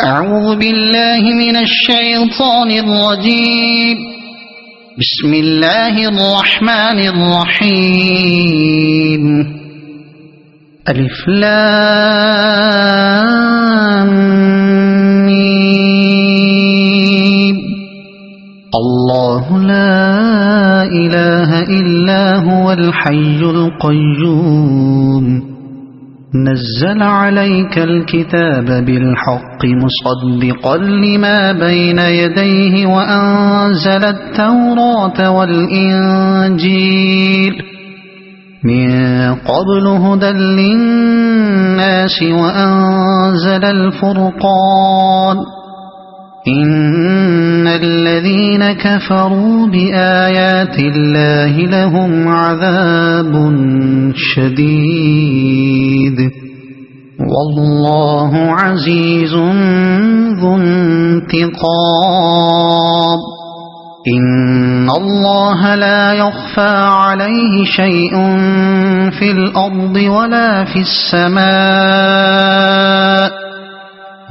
أعوذ بالله من الشيطان الرجيم. بسم الله الرحمن الرحيم. ألف لام ميم. الله لا إله إلا هو الحي القيوم. نزل عليك الكتاب بالحق مصدقا لما بين يديه وأنزل التوراة والإنجيل من قبل هدى للناس وأنزل الفرقان. إن الذين كفروا بآيات الله لهم عذاب شديد والله عزيز ذو انتقام. إن الله لا يخفى عليه شيء في الأرض ولا في السماء.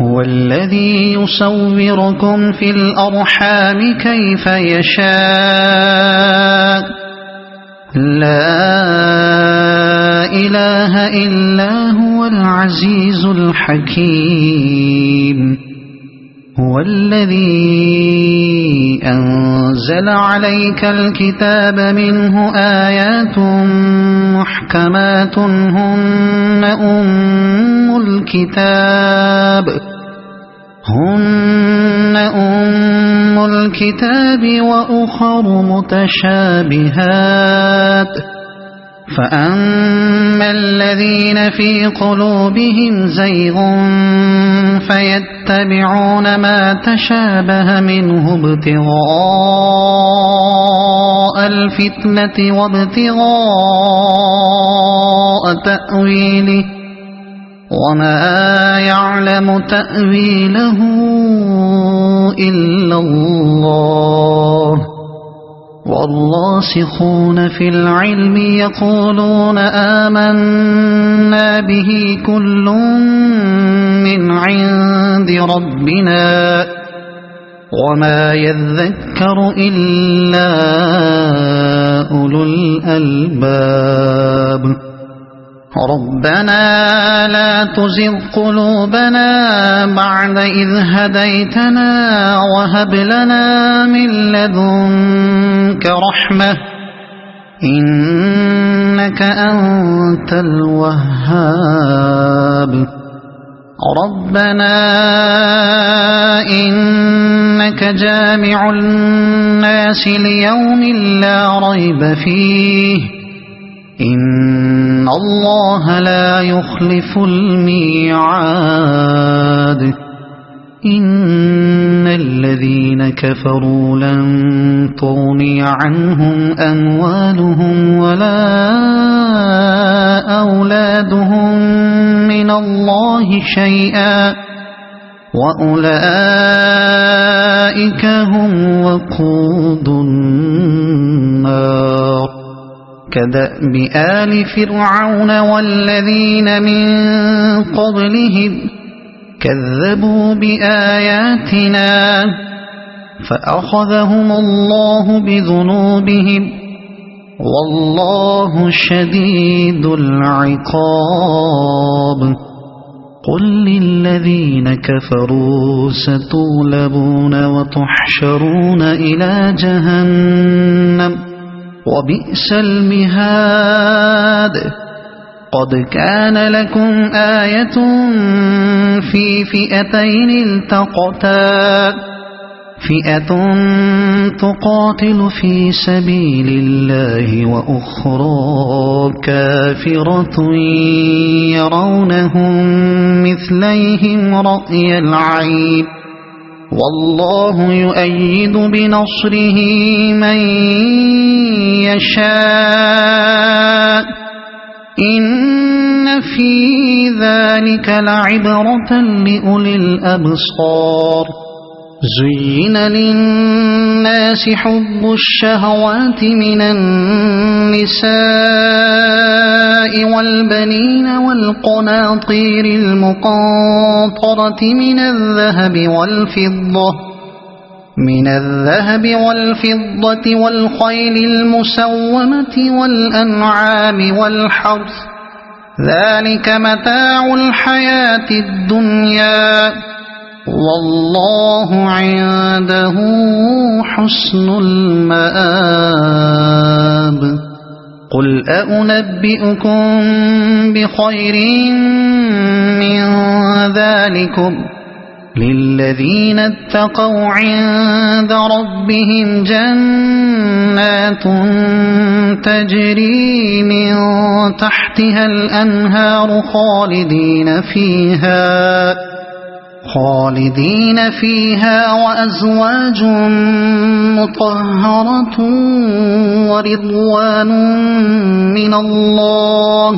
هو الذي يصوركم في الأرحام كيف يشاء. لا إله إلا هو العزيز الحكيم. هو الذي أنزل عليك الكتاب منه آيات محكمات هن أم الكتاب وأخر متشابهات. فأما الذين في قلوبهم زيغ فيتبعون ما تشابه منه ابتغاء الفتنة وابتغاء تأويله وما يعلم تأويله إلا الله. والراسخون في العلم يقولون آمنا به كل من عند ربنا وما يذكر إلا أولو الألباب. ربنا لا تزغ قلوبنا بعد إذ هديتنا وهب لنا من لدنك رحمة إنك أنت الوهاب. ربنا إنك جامع الناس ليوم لا ريب فيه إن الله لا يخلف الميعاد. إن الذين كفروا لن تغني عنهم أموالهم ولا أولادهم من الله شيئا وأولئك هم وقود النار. كدأب آل فرعون والذين من قبلهم كذبوا بآياتنا فأخذهم الله بذنوبهم والله شديد العقاب. قل للذين كفروا ستغلبون وتحشرون إلى جهنم وبئس المهاد. قد كان لكم آية في فئتين التقتا فئة تقاتل في سبيل الله وأخرى كافرة يرونهم مثليهم رأي العين والله يؤيد بنصره من يشاء. إن في ذلك لعبرة لأولي الأبصار. زين للناس الناس حب الشهوات من النساء والبنين والقناطير المقنطرة من الذهب والفضة والخيل المسومة والأنعام والحرث ذلك متاع الحياة الدنيا والله عنده حسن المآب قل أنبئكم بخير من ذلكم للذين اتقوا عند ربهم جنات تجري من تحتها الأنهار خالدين فيها وأزواج مطهرة ورضوان من الله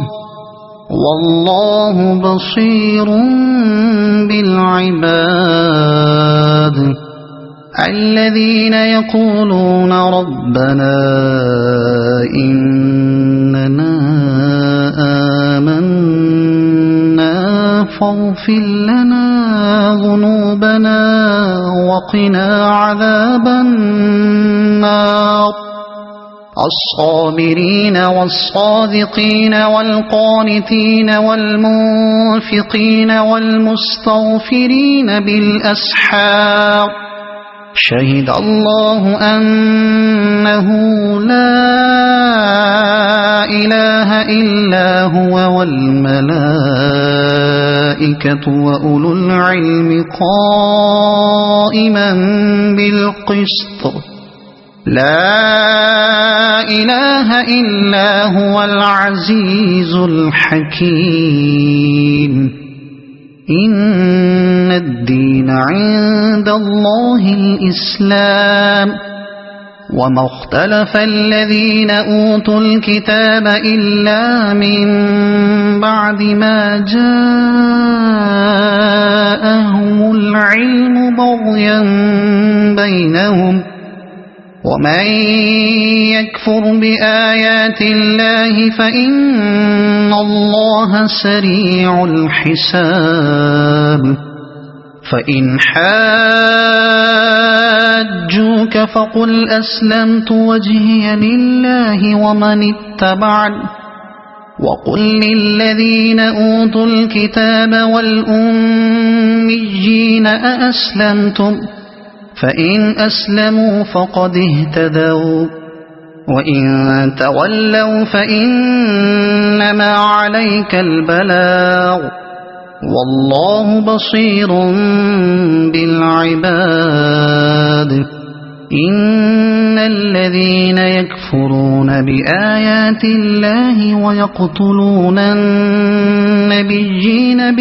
والله بصير بالعباد الذين يقولون ربنا إننا آمنا فاغفر لنا ذنوبنا وقنا عذاب النار الصابرين والصادقين والقانتين والمنفقين والمستغفرين بالأسحار شهد الله أنه لا إله إلا هو والملائكة وأولو العلم قائما بالقسط لا إله إلا هو العزيز الحكيم إن الدين عند الله الإسلام وما اختلف الذين أوتوا الكتاب إلا من بعد ما جاءهم العلم بغيا بينهم ومن يكفر بآيات الله فإن الله سريع الحساب فإن حاجوك فقل أسلمت وجهي لله ومن اتبعني وقل للذين أوتوا الكتاب والأميين أأسلمتم فإن أسلموا فقد اهتدوا وإن تولوا فإنما عليك البلاغ والله بصير بالعباد إن الذين يكفرون بآيات الله ويقتلون النبيين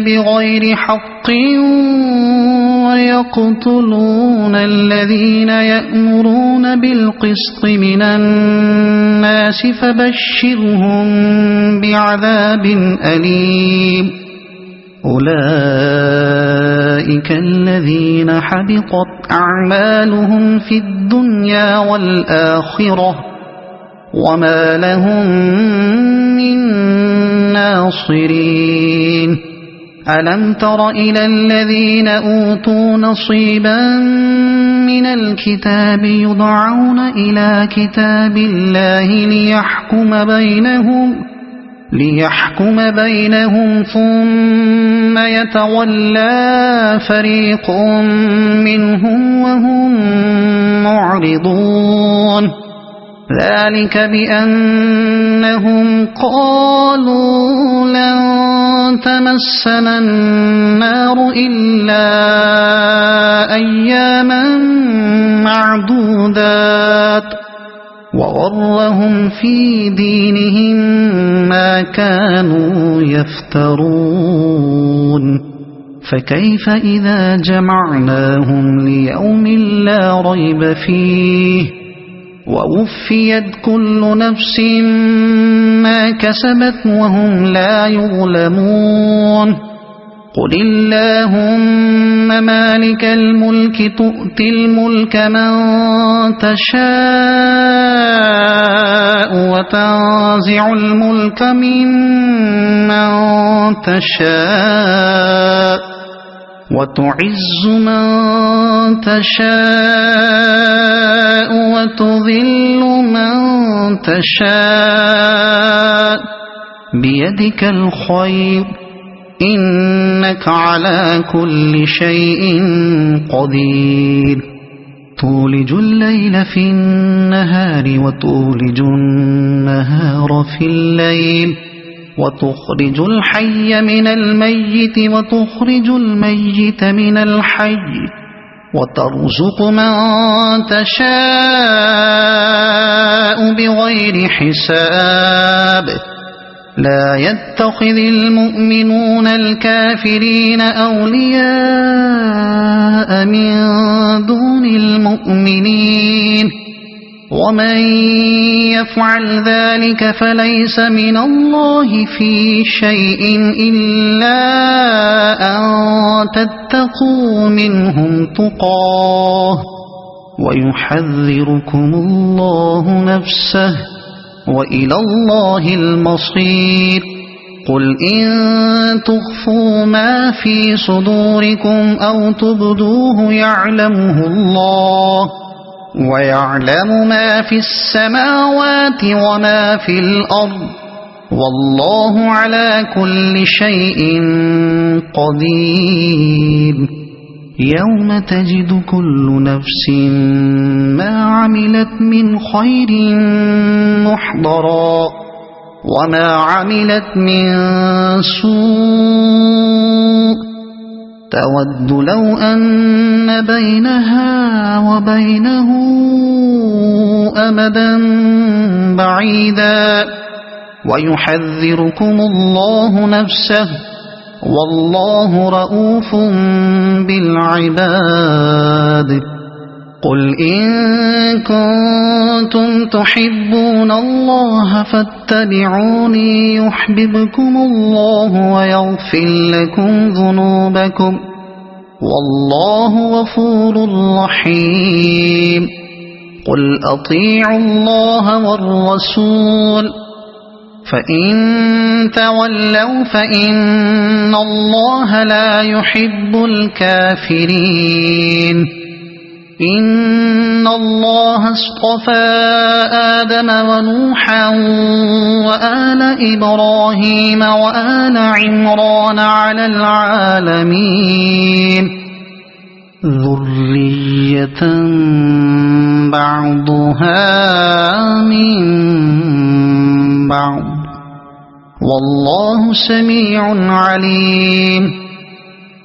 بغير حق ويقتلون الذين يأمرون بالقسط من الناس فبشرهم بعذاب أليم أولئك الذين حبطت أعمالهم في الدنيا والآخرة وما لهم من ناصرين ألم تر إلى الذين أوتوا نصيبا من الكتاب يدعون إلى كتاب الله ليحكم بينهم ثم يتولى فريق منهم وهم معرضون ذلك بأنهم قالوا لن تمسنا النار إلا أياما معدودات وغرهم في دينهم ما كانوا يفترون فكيف إذا جمعناهم ليوم لا ريب فيه ووفيت كل نفس ما كسبت وهم لا يظلمون قل اللهم مالك الملك تؤتي الملك من تشاء وتنزع الملك ممن تشاء وتعز من تشاء وتذل من تشاء بيدك الخير إنك على كل شيء قدير تولج الليل في النهار وتولج النهار في الليل وتخرج الحي من الميت وتخرج الميت من الحي وترزق من تشاء بغير حساب لا يتخذ المؤمنون الكافرين أولياء من دون المؤمنين ومن يفعل ذلك فليس من الله في شيء إلا أن تتقوا منهم تقاه ويحذركم الله نفسه وإلى الله المصير قل إن تخفوا ما في صدوركم أو تبدوه يعلمه الله ويعلم ما في السماوات وما في الأرض والله على كل شيء قدير يوم تجد كل نفس ما عملت من خير محضرا وما عملت من سوء تود لو أن بينها وبينه أمدا بعيدا ويحذركم الله نفسه والله رؤوف بالعباد قل إن كنتم تحبون الله فاتبعوني يحببكم الله ويغفر لكم ذنوبكم والله غفور رحيم قل أطيعوا الله والرسول فإن تولوا فإن الله لا يحب الكافرين إن الله اصطفى آدم ونوحا وآل إبراهيم وآل عمران على العالمين ذرية بعضها من بعض والله سميع عليم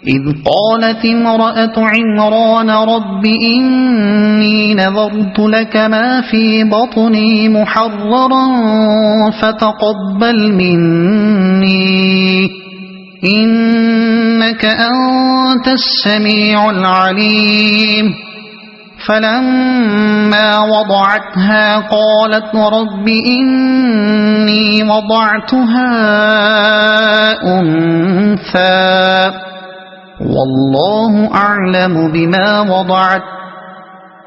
إذ قالت امرأة عمران رب إني نذرت لك ما في بطني محررا فتقبل مني إنك أنت السميع العليم فلما وضعتها قالت رب إني وضعتها أنثى والله أعلم بما وضعت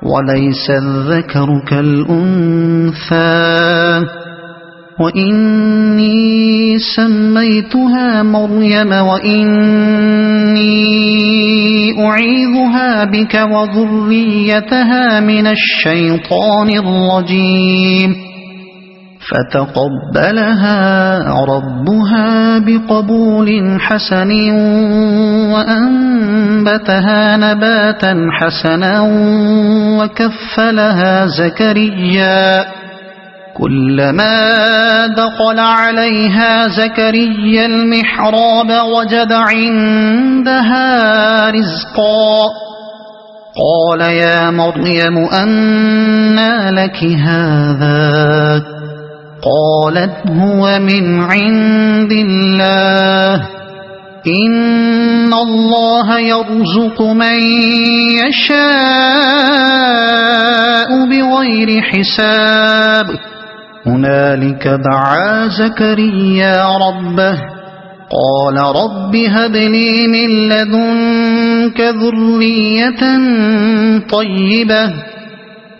وليس الذكر كالأنثى وإني سميتها مريم وإني أعيذها بك وذريتها من الشيطان الرجيم فتقبلها ربها بقبول حسن وأنبتها نباتا حسنا وكفلها زكريا كلما دخل عليها زكريا المحراب وجد عندها رزقا قال يا مريم أنى لك هذا قالت هو من عند الله إن الله يرزق من يشاء بغير حساب هنالك دعا زكريا ربه قال رب هب لي من لدنك ذرية طيبة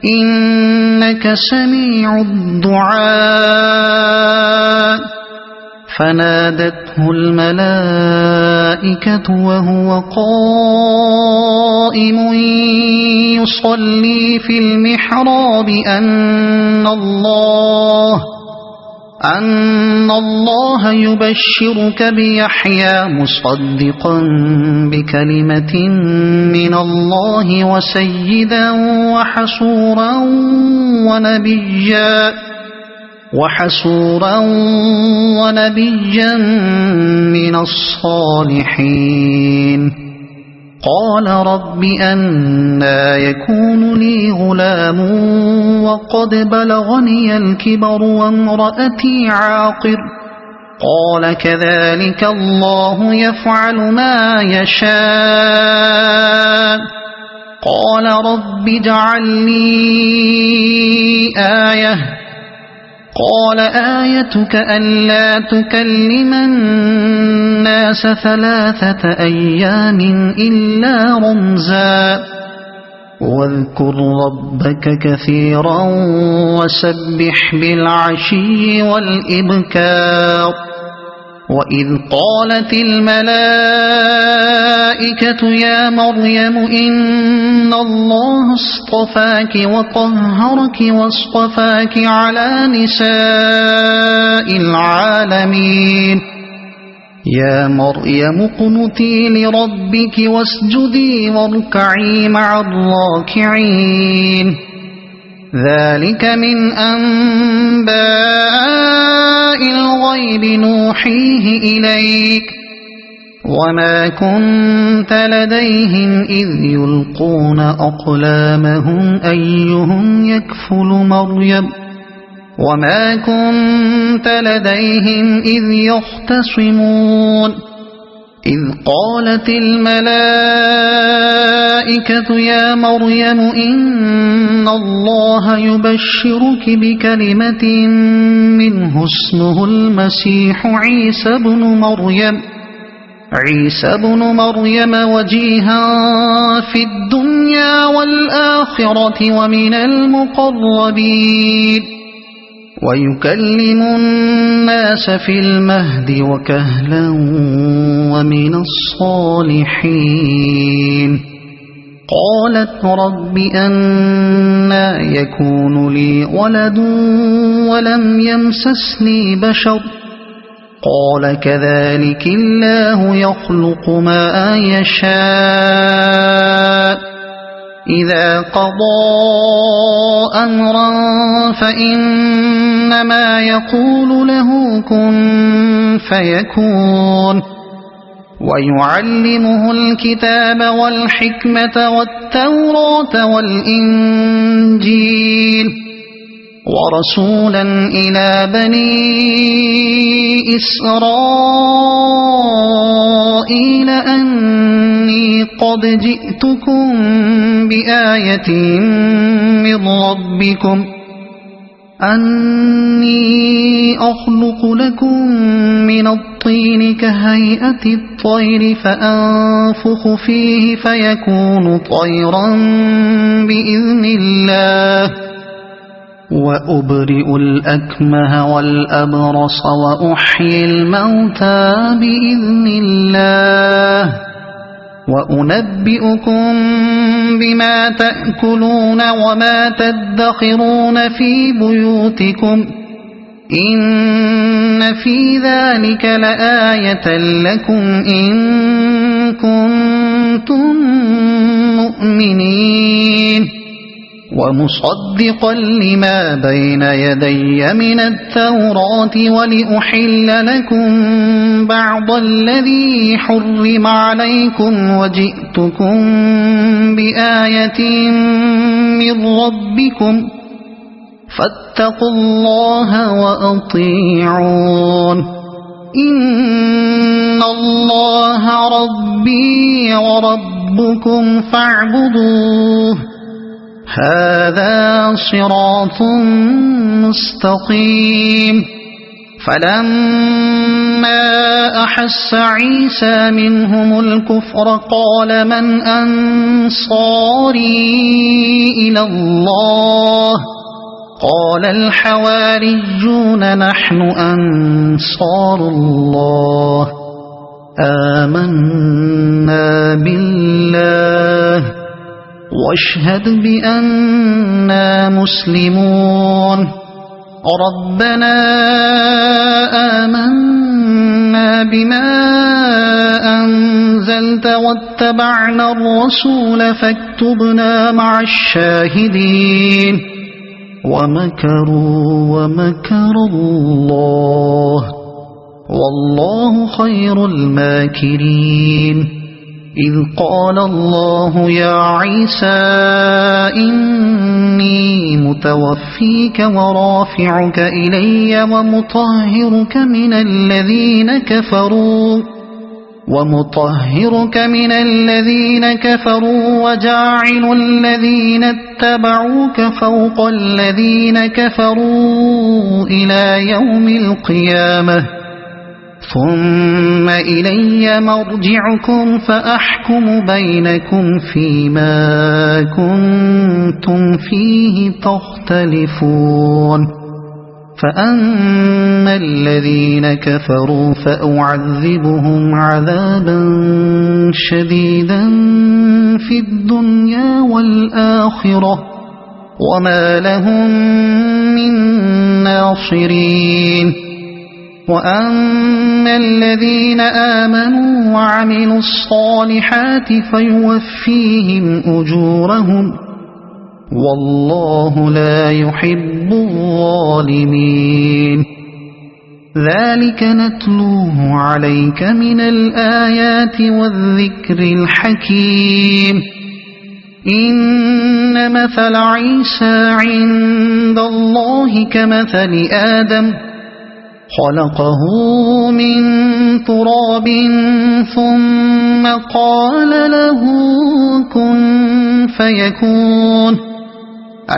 إنك سميع الدعاء فنادته الملائكة وهو قائم يصلي في المحراب أن الله يبشرك بيحيى مصدقا بكلمة من الله وسيدا وحسورا ونبيا من الصالحين قال رب أنى يكون لي غلام وقد بلغني الكبر وامرأتي عاقر قال كذلك الله يفعل ما يشاء قال رب اجعل لي آية قال آيتك ألا تكلم الناس 3 أيام إلا رمزا واذكر ربك كثيرا وسبح بالعشي والإبكار وإذ قالت الملائكة يا مريم إن الله اصطفاك وطهرك واصطفاك على نساء العالمين يا مريم اقنتي لربك واسجدي واركعي مع الراكعين ذلك من أنباء الغيب نوحيه إليك وما كنت لديهم إذ يلقون أقلامهم أيهم يكفل مريم وما كنت لديهم إذ يختصمون إذ قالت الملائكة يا مريم إن الله يبشرك بكلمة منه اسمه المسيح عيسى بن مريم وجيها في الدنيا والآخرة ومن المقربين ويكلم الناس في المهد وكهلا ومن الصالحين قالت رب أنى يكون لي ولد ولم يمسسني بشر قال كذلك الله يخلق ما يشاء إذا قضى أمرا فإنما يقول له كن فيكون ويعلمه الكتاب والحكمة والتوراة والإنجيل ورسولا إلى بني إسرائيل أني قد جئتكم بآية من ربكم أني أخلق لكم من الطين كهيئة الطير فأنفخ فيه فيكون طيرا بإذن الله وأبرئ الأكمه والأبرص وأحيي الموتى بإذن الله وأنبئكم بما تأكلون وما تدخرون في بيوتكم إن في ذلك لآية لكم إن كنتم مؤمنين ومصدقا لما بين يدي من التوراة ولأحل لكم بعض الذي حرم عليكم وجئتكم بآية من ربكم فاتقوا الله وأطيعون إن الله ربي وربكم فاعبدوه هذا صراط مستقيم فلما وأحس عيسى منهم الكفر قال من أنصاري إلى الله قال الحواريون نحن أنصار الله آمنا بالله واشهد بأننا مسلمون ربنا آمنا بما أنزلت واتبعنا الرسول فاكتبنا مع الشاهدين ومكروا ومكر الله والله خير الماكرين إذ قال الله يا عيسى إني متوفيك ورافعك إلي ومطهرك من الذين كفروا وجاعل الذين اتبعوك فوق الذين كفروا إلى يوم القيامة ثم إلي مرجعكم فأحكم بينكم فيما كنتم فيه تختلفون فأما الذين كفروا فأعذبهم عذابا شديدا في الدنيا والآخرة وما لهم من ناصرين وأما الذين آمنوا وعملوا الصالحات فيوفيهم أجورهم والله لا يحب الظالمين ذلك نتلوه عليك من الآيات والذكر الحكيم إن مثل عيسى عند الله كمثل آدم خلقه من تراب ثم قال له كن فيكون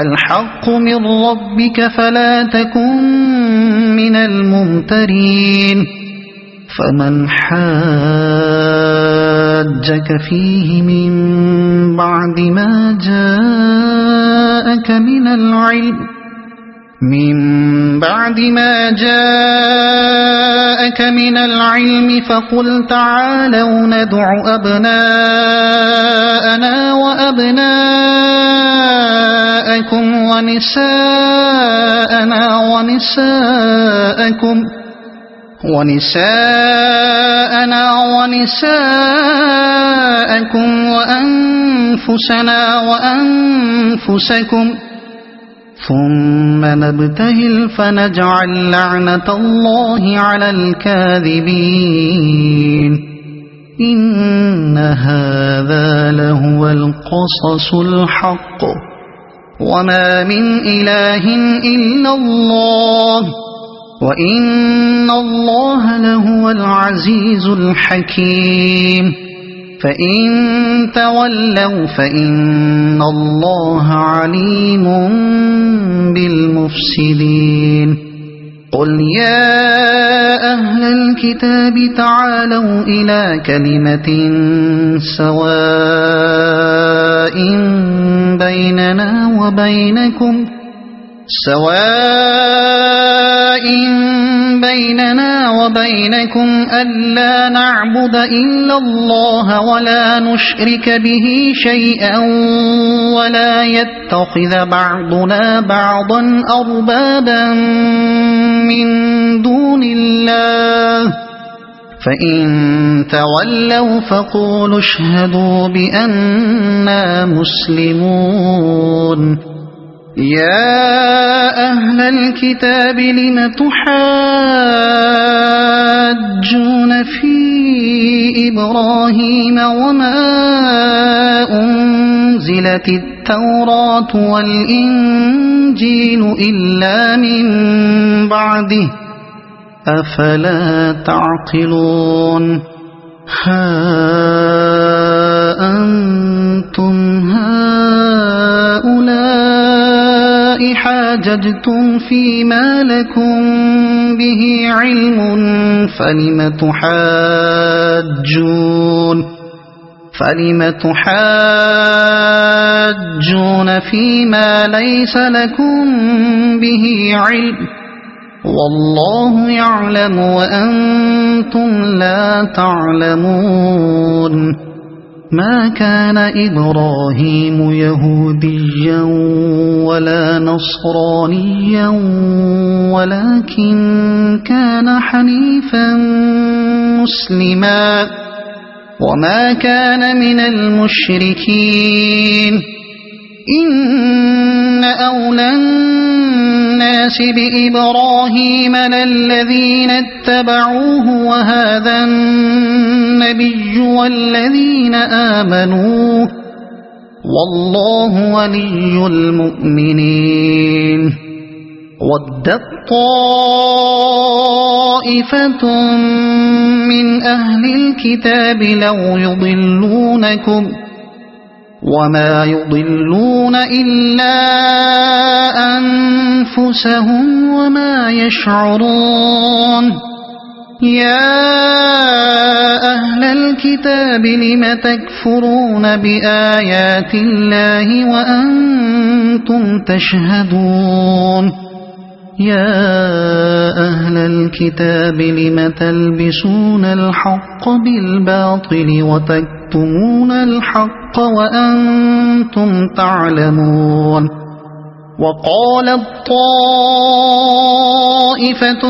الحق من ربك فلا تكن من الممترين فمن حاجك فيه من بعد ما جاءك من العلم فقل تعالوا ندع أبناءنا وأبناءكم ونساءنا ونساءكم وأنفسنا وأنفسكم ثم نبتهل فنجعل لعنة الله على الكاذبين إن هذا لهو القصص الحق وما من إله إلا الله وإن الله لهو العزيز الحكيم فإن تولوا فإن الله عليم بالمفسدين قل يا أهل الكتاب تعالوا إلى كلمة سواء بيننا وبينكم ألا نعبد إلا الله ولا نشرك به شيئا ولا يتخذ بعضنا بعضا أربابا من دون الله فإن تولوا فقولوا اشهدوا بأننا مسلمون يا أهل الكتاب لم تحاجون في إبراهيم وما أنزلت التوراة والإنجيل إلا من بعده أفلا تعقلون ها أنتم هؤلاء حاججتم فيما لكم به علم فلم تحاجون فيما ليس لكم به علم والله يعلم وأنتم لا تعلمون ما كان إبراهيم يهوديا ولا نصرانيا ولكن كان حنيفا مسلما وما كان من المشركين إن أولى الناس بإبراهيم للذين اتبعوه وهذا النبي والذين آمنوا والله ولي المؤمنين ودت طائفة من أهل الكتاب لو يضلونكم وما يضلون إلا أنفسهم وما يشعرون يا أهل الكتاب لم تكفرون بآيات الله وأنتم تشهدون يا أهل الكتاب لم تلبسون الحق بالباطل وتكتمون الحق وأنتم تعلمون وقالت طائفة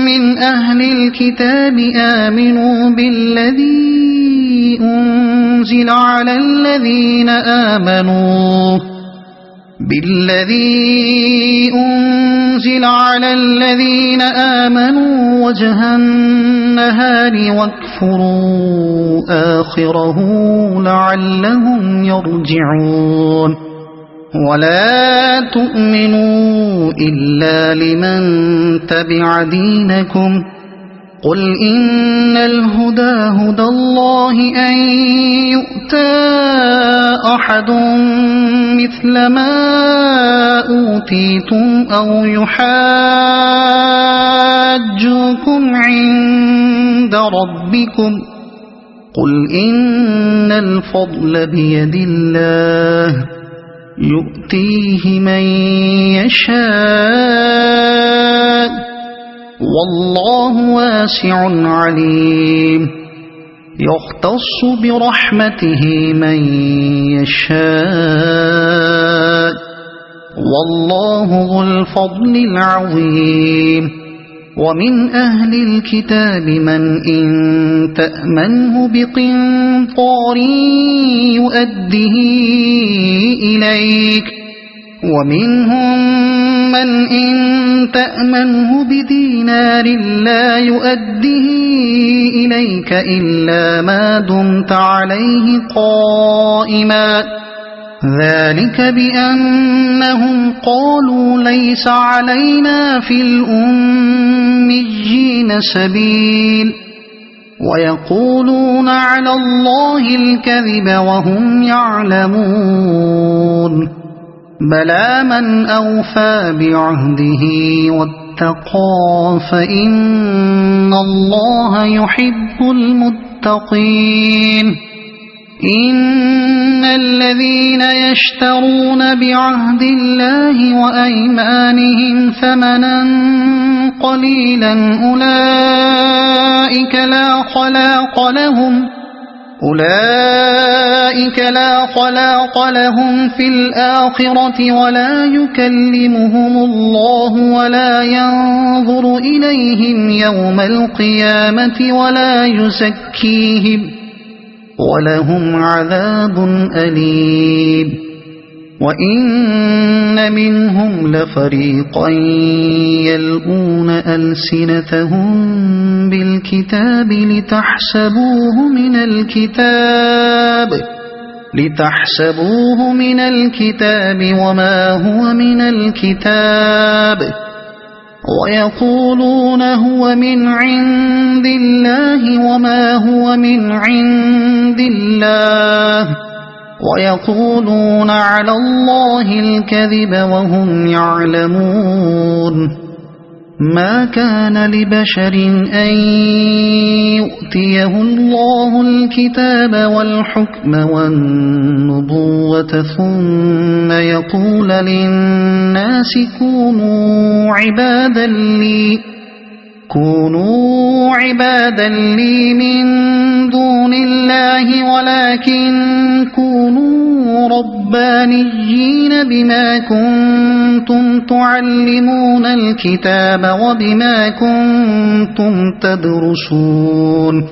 من أهل الكتاب آمنوا بالذي أنزل على الذين آمنوا وجه النهار واكفروا آخره لعلهم يرجعون ولا تؤمنوا إلا لمن تبع دينكم قل إن الهدى هدى الله أن يؤتى أحد مثل ما أوتيتم أو يحاجوكم عند ربكم قل إن الفضل بيد الله يؤتيه من يشاء والله واسع عليم يختص برحمته من يشاء والله ذو الفضل العظيم ومن أهل الكتاب من إن تأمنه بقنطار يؤده إليك ومنهم من إن تأمنه بدينار لا يؤده إليك إلا ما دمت عليه قائما ذلك بأنهم قالوا ليس علينا في الأميين سبيل ويقولون على الله الكذب وهم يعلمون بلى من أوفى بعهده واتقى فإن الله يحب المتقين إن الذين يشترون بعهد الله وأيمانهم ثمنا قليلا أولئك لا خلاق لهم في الآخرة ولا يكلمهم الله ولا ينظر إليهم يوم القيامة ولا يزكيهم ولهم عذاب أليم وإن منهم لفريقا يلؤون ألسنتهم بالكتاب لتحسبوه من الكتاب وما هو من الكتاب ويقولون هو من عند الله وما هو من عند الله ويقولون على الله الكذب وهم يعلمون ما كان لبشر أن يؤتيه الله الكتاب والحكم والنبوة ثم يقول للناس كونوا عبادا لي من دون الله ولكن كونوا ربانيين بما كنتم تعلمون الكتاب وبما كنتم تدرسون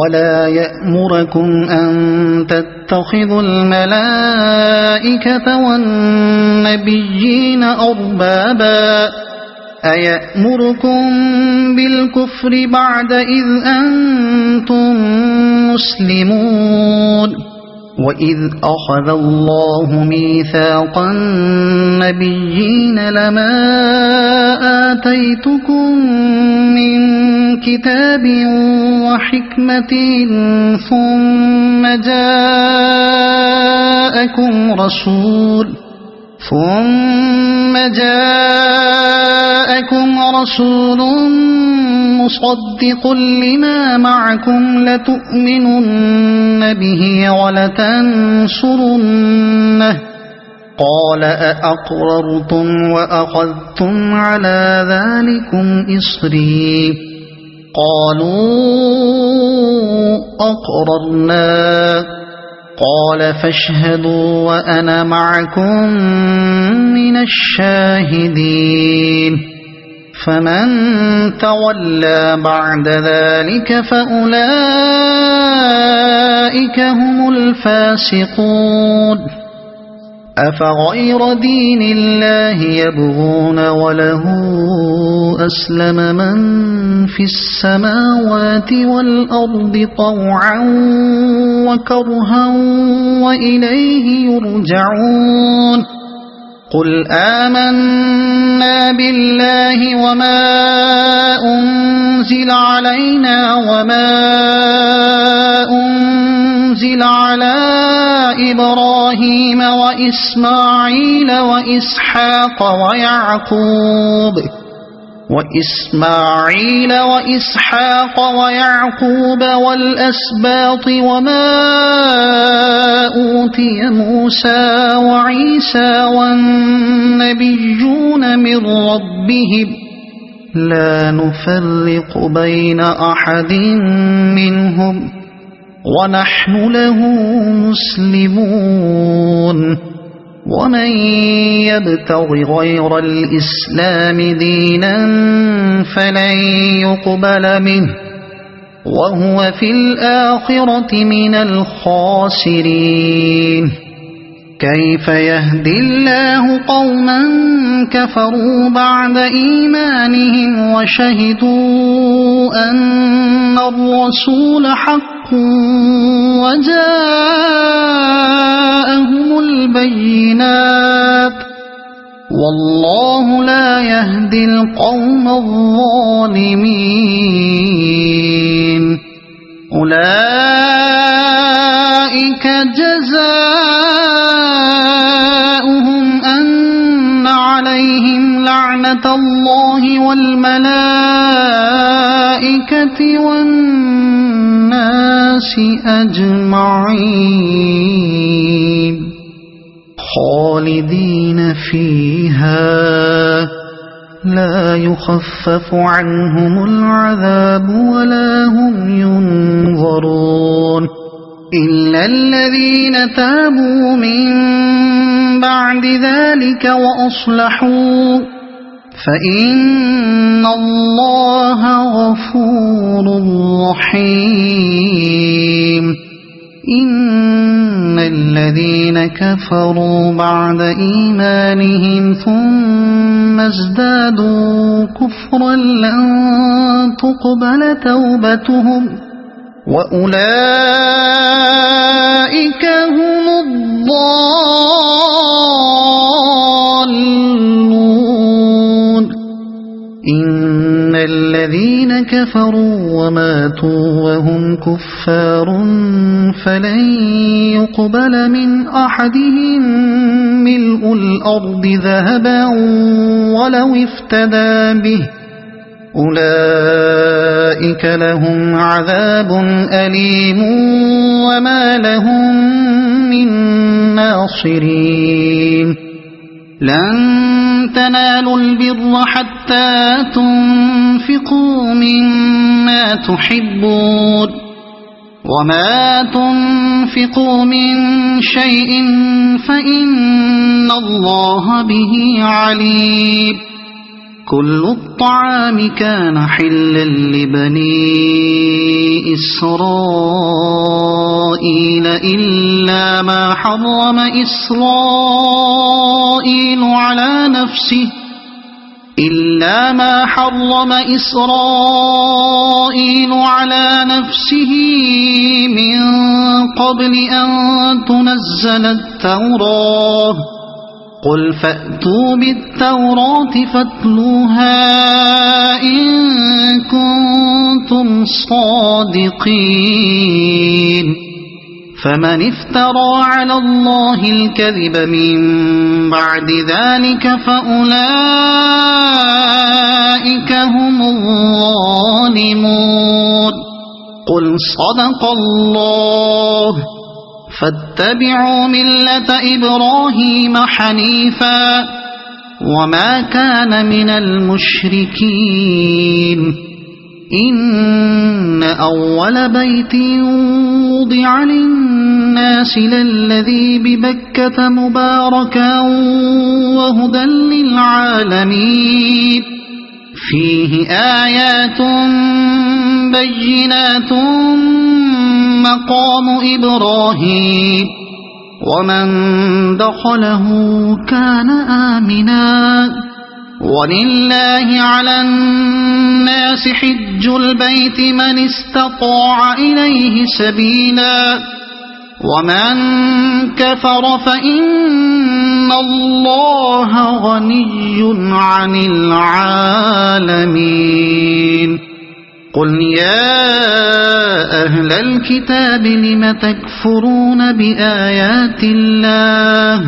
ولا يأمركم أن تتخذوا الملائكة والنبيين أربابا أيأمركم بالكفر بعد إذ أنتم مسلمون وإذ أخذ الله ميثاق النبيين لما آتيتكم من كتاب وحكمة ثم جاءكم رسول مصدق لما معكم لتؤمنن به ولتنصرنه قال أأقررتم وأخذتم على ذلكم إصري قالوا أقررنا قال فاشهدوا وأنا معكم من الشاهدين فمن تولى بعد ذلك فأولئك هم الفاسقون أفغير دين الله يبغون وله أسلم من في السماوات والأرض طوعا وكرها وإليه يرجعون قل آمنا بالله وما أنزل علينا وما أنزل على إبراهيم وإسماعيل وإسحاق ويعقوب والأسباط وما أوتي موسى وعيسى والنبيون من ربهم لا نفرق بين أحد منهم ونحن له مسلمون ومن يبتغ غير الإسلام دينا فلن يقبل منه وهو في الآخرة من الخاسرين كيف يهدي الله قوما كفروا بعد إيمانهم وشهدوا أن الرسول حق وجاءهم البينات والله لا يهدي القوم الظالمين أولئك جزاؤهم أن عليهم لعنة الله والملائكة والناس أجمعين خالدين فيها لا يخفف عنهم العذاب ولا هم ينظرون إلا الذين تابوا من بعد ذلك وأصلحوا فإن الله غفور رحيم إن الذين كفروا بعد إيمانهم ثم ازدادوا كفرا لن تقبل توبتهم وأولئك هم الضالون إن الذين كفروا وماتوا وهم كفار فلن يقبل من أحدهم ملء الأرض ذهبا ولو افتدى به أولئك لهم عذاب أليم وما لهم من ناصرين لن تنالوا البر حتى تنفقوا مما تحبون وما تنفقوا من شيء فإن الله به عليم كل الطعام كان حلا لبني إسرائيل إلا ما حرم إسرائيل على نفسه من قبل أن تنزل التوراة قل فأتوا بالتوراة فاتلوها إن كنتم صادقين فمن افترى على الله الكذب من بعد ذلك فأولئك هم الظالمون قل صدق الله فاتبعوا ملة إبراهيم حنيفا وما كان من المشركين إن أول بيت وضع للناس للذي ببكة مباركا وهدى للعالمين فيه آيات بينات مقام إبراهيم ومن دخله كان آمنا ولله على الناس حج البيت من استطاع إليه سبيلا ومن كفر فإن الله غني عن العالمين قل يا أهل الكتاب لم تكفرون بآيات الله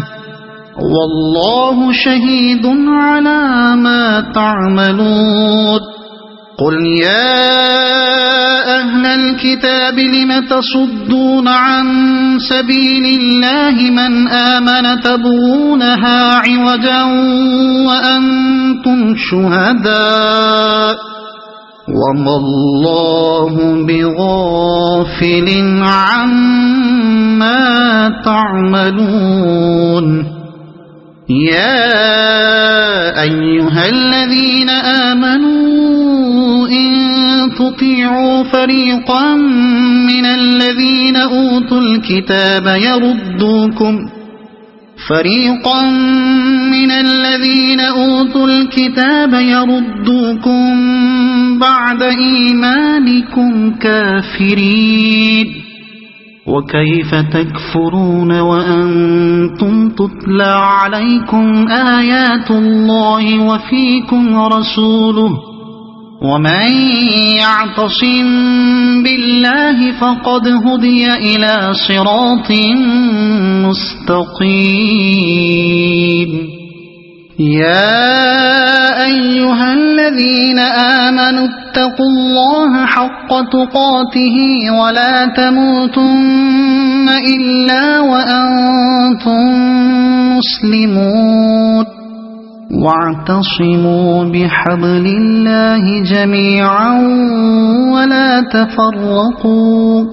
والله شهيد على ما تعملون قل يا أهل الكتاب لم تصدون عن سبيل الله من آمن تبغونها عوجا وأنتم شهداء وما الله بغافل عما تعملون يا أيها الذين آمنوا إن تطيعوا فريقا من الذين أوتوا الكتاب يردوكم بعد إيمانكم كافرين وكيف تكفرون وأنتم تتلى عليكم آيات الله وفيكم رسوله ومن يعتصم بالله فقد هدي إلى صراط مستقيم يا أيها الذين آمنوا اتقوا الله حق تقاته ولا تموتن إلا وأنتم مسلمون واعتصموا بحبل الله جميعا ولا تفرقوا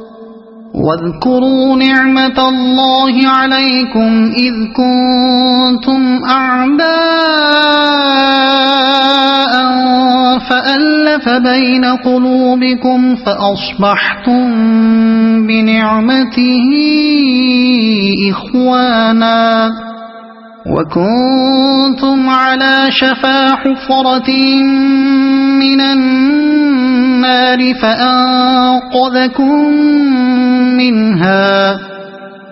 واذكروا نعمة الله عليكم إذ كنتم أعداء فألف بين قلوبكم فأصبحتم بنعمته إخوانا وكنتم على شفا حفرة من النار فأنقذكم منها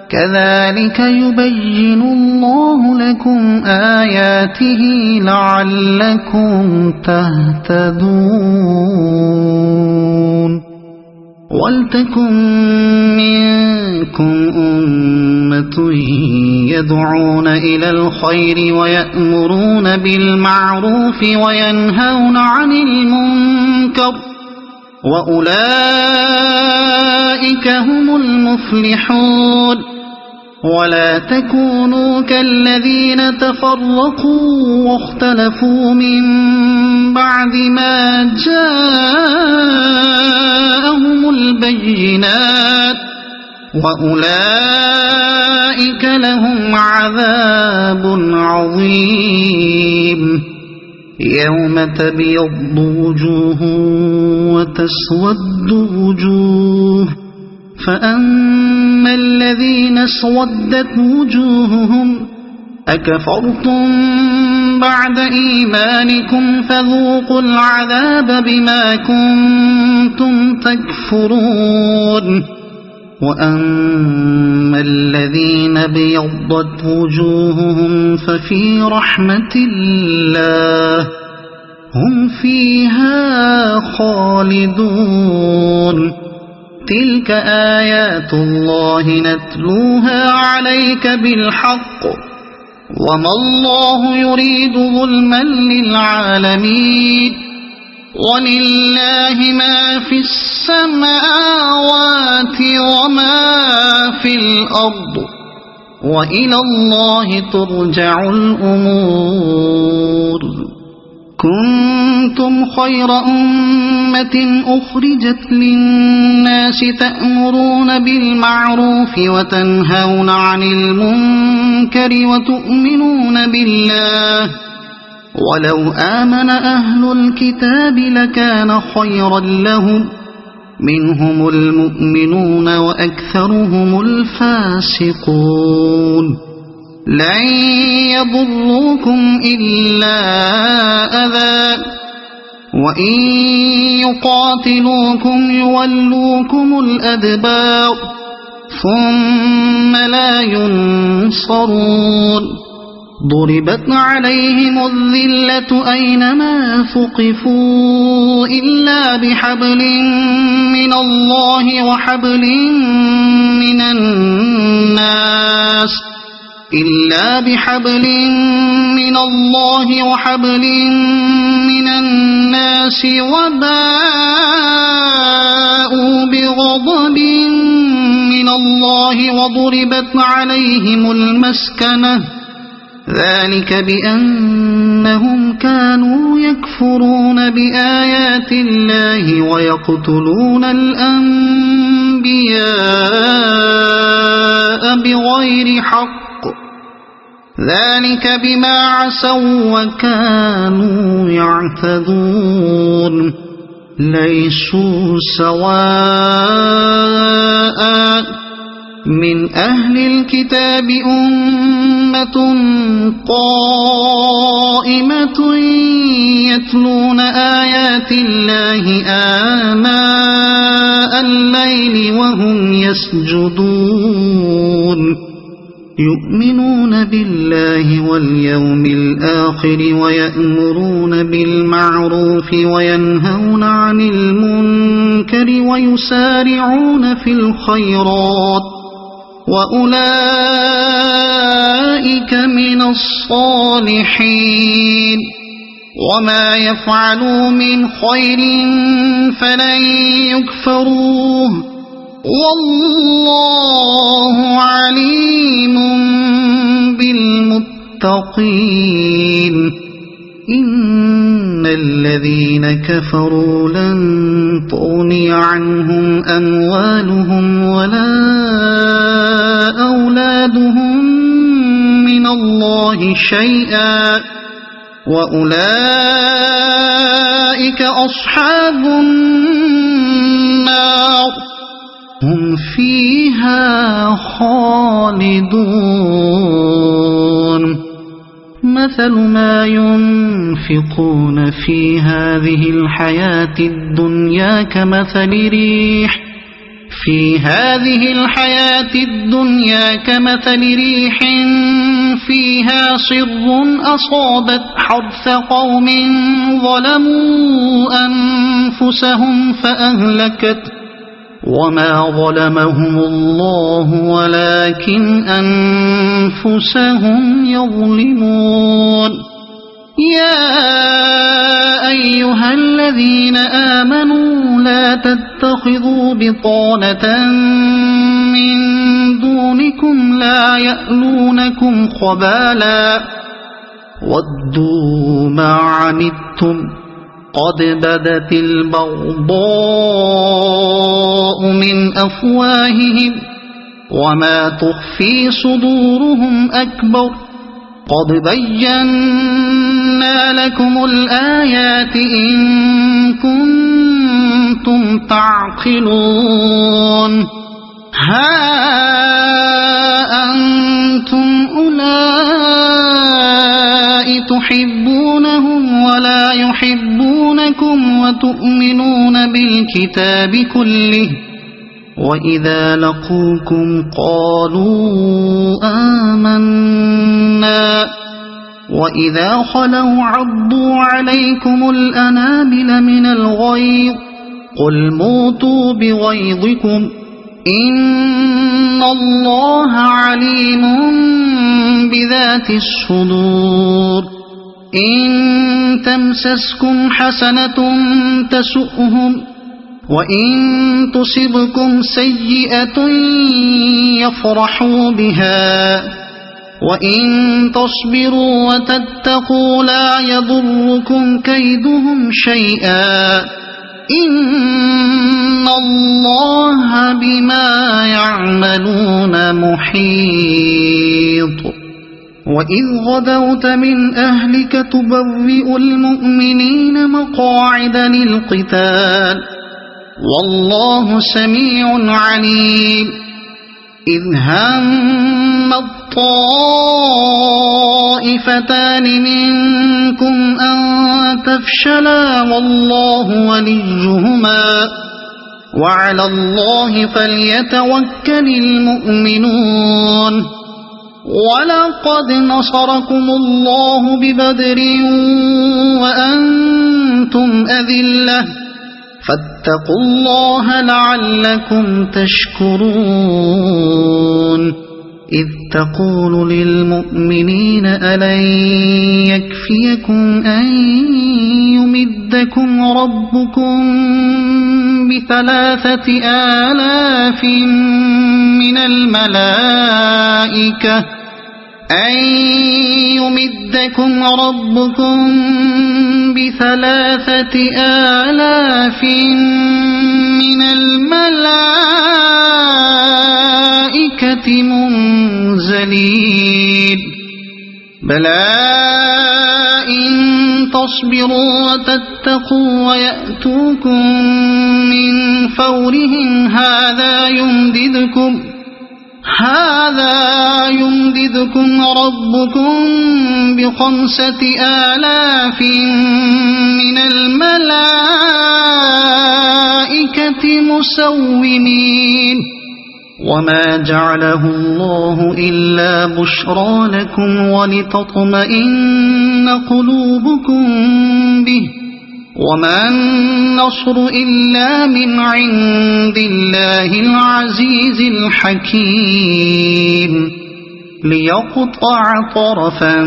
كذلك يبين الله لكم آياته لعلكم تهتدون ولتكن منكم أمة يدعون إلى الخير ويأمرون بالمعروف وينهون عن المنكر وأولئك هم المفلحون ولا تكونوا كالذين تفرقوا واختلفوا من بعد ما جاءهم البينات وأولئك لهم عذاب عظيم يوم تبيض وجوه وتسود وجوه فأما الذين اسودت وجوههم أكفرتم بعد إيمانكم فذوقوا العذاب بما كنتم تكفرون وأما الذين ابيضت وجوههم ففي رحمة الله هم فيها خالدون تلك آيات الله نتلوها عليك بالحق وما الله يريد ظلما للعالمين ولله ما في السماوات وما في الأرض وإلى الله ترجع الأمور كنتم خير أمة أخرجت للناس تأمرون بالمعروف وتنهون عن المنكر وتؤمنون بالله ولو آمن أهل الكتاب لكان خيرا لهم منهم المؤمنون وأكثرهم الفاسقون لن يضروكم إلا أذى وإن يقاتلوكم يولوكم الأدبار ثم لا ينصرون ضربت عليهم الذلة أينما ثقفوا إلا بحبل من الله وحبل من الناس وباءوا بغضب من الله وضربت عليهم المسكنة ذلك بأنهم كانوا يكفرون بآيات الله ويقتلون الأنبياء بغير حق ذلك بما عصوا وكانوا يعتدون ليسوا سواء من أهل الكتاب أمة قائمة يتلون آيات الله آناء الليل وهم يسجدون يؤمنون بالله واليوم الآخر ويأمرون بالمعروف وينهون عن المنكر ويسارعون في الخيرات وأولئك من الصالحين وما يفعلوا من خير فلن يكفروه والله عليم بالمتقين إن الذين كفروا لن تغني عنهم أموالهم ولا أولادهم من الله شيئا وأولئك أصحاب النار هم فيها خالدون مثل ما ينفقون في هذه الحياة الدنيا كمثل ريح في هذه الحياة الدنيا كمثل ريح فيها صر أصابت حرث قوم ظلموا أنفسهم فأهلكت وما ظلمهم الله ولكن أنفسهم يظلمون يا أيها الذين آمنوا لا تتخذوا بطانة من دونكم لا يألونكم خبالا ودوا ما عنتم قد بدت البغضاء من أفواههم وما تخفي صدورهم أكبر قد بينا لكم الآيات إن كنتم تعقلون ها أنتم أولئك تحبونهم ولا يحبونكم وتؤمنون بالكتاب كله وإذا لقوكم قالوا آمنا وإذا خلوا عضوا عليكم الأنامل من الغيظ قل موتوا بغيظكم إن الله عليم بذات الصدور إن تمسسكم حسنة تسؤهم وإن تصبكم سيئة يفرحوا بها وإن تصبروا وتتقوا لا يضركم كيدهم شيئا إن الله بما يعملون محيط وإذ غدوت من أهلك تبوئ المؤمنين مقاعد للقتال والله سميع عليم إذ هم الطائفتان منكم أن تفشلا والله وليهما وعلى الله فليتوكل المؤمنون ولقد نصركم الله ببدر وأنتم أذلة فاتقوا الله لعلكم تشكرون إذ تقول للمؤمنين ألن يكفيكم أن يمدكم ربكم ب3,000 من الملائكة أن يمدكم ربكم ب3,000 من الملائكة منزلين بلى إن تصبروا وتتقوا ويأتوكم من فورهم هذا يمددكم ربكم ب5,000 من الملائكة مسومين وما جعله الله إلا بشرى لكم ولتطمئن قلوبكم به وما النصر إلا من عند الله العزيز الحكيم ليقطع طرفا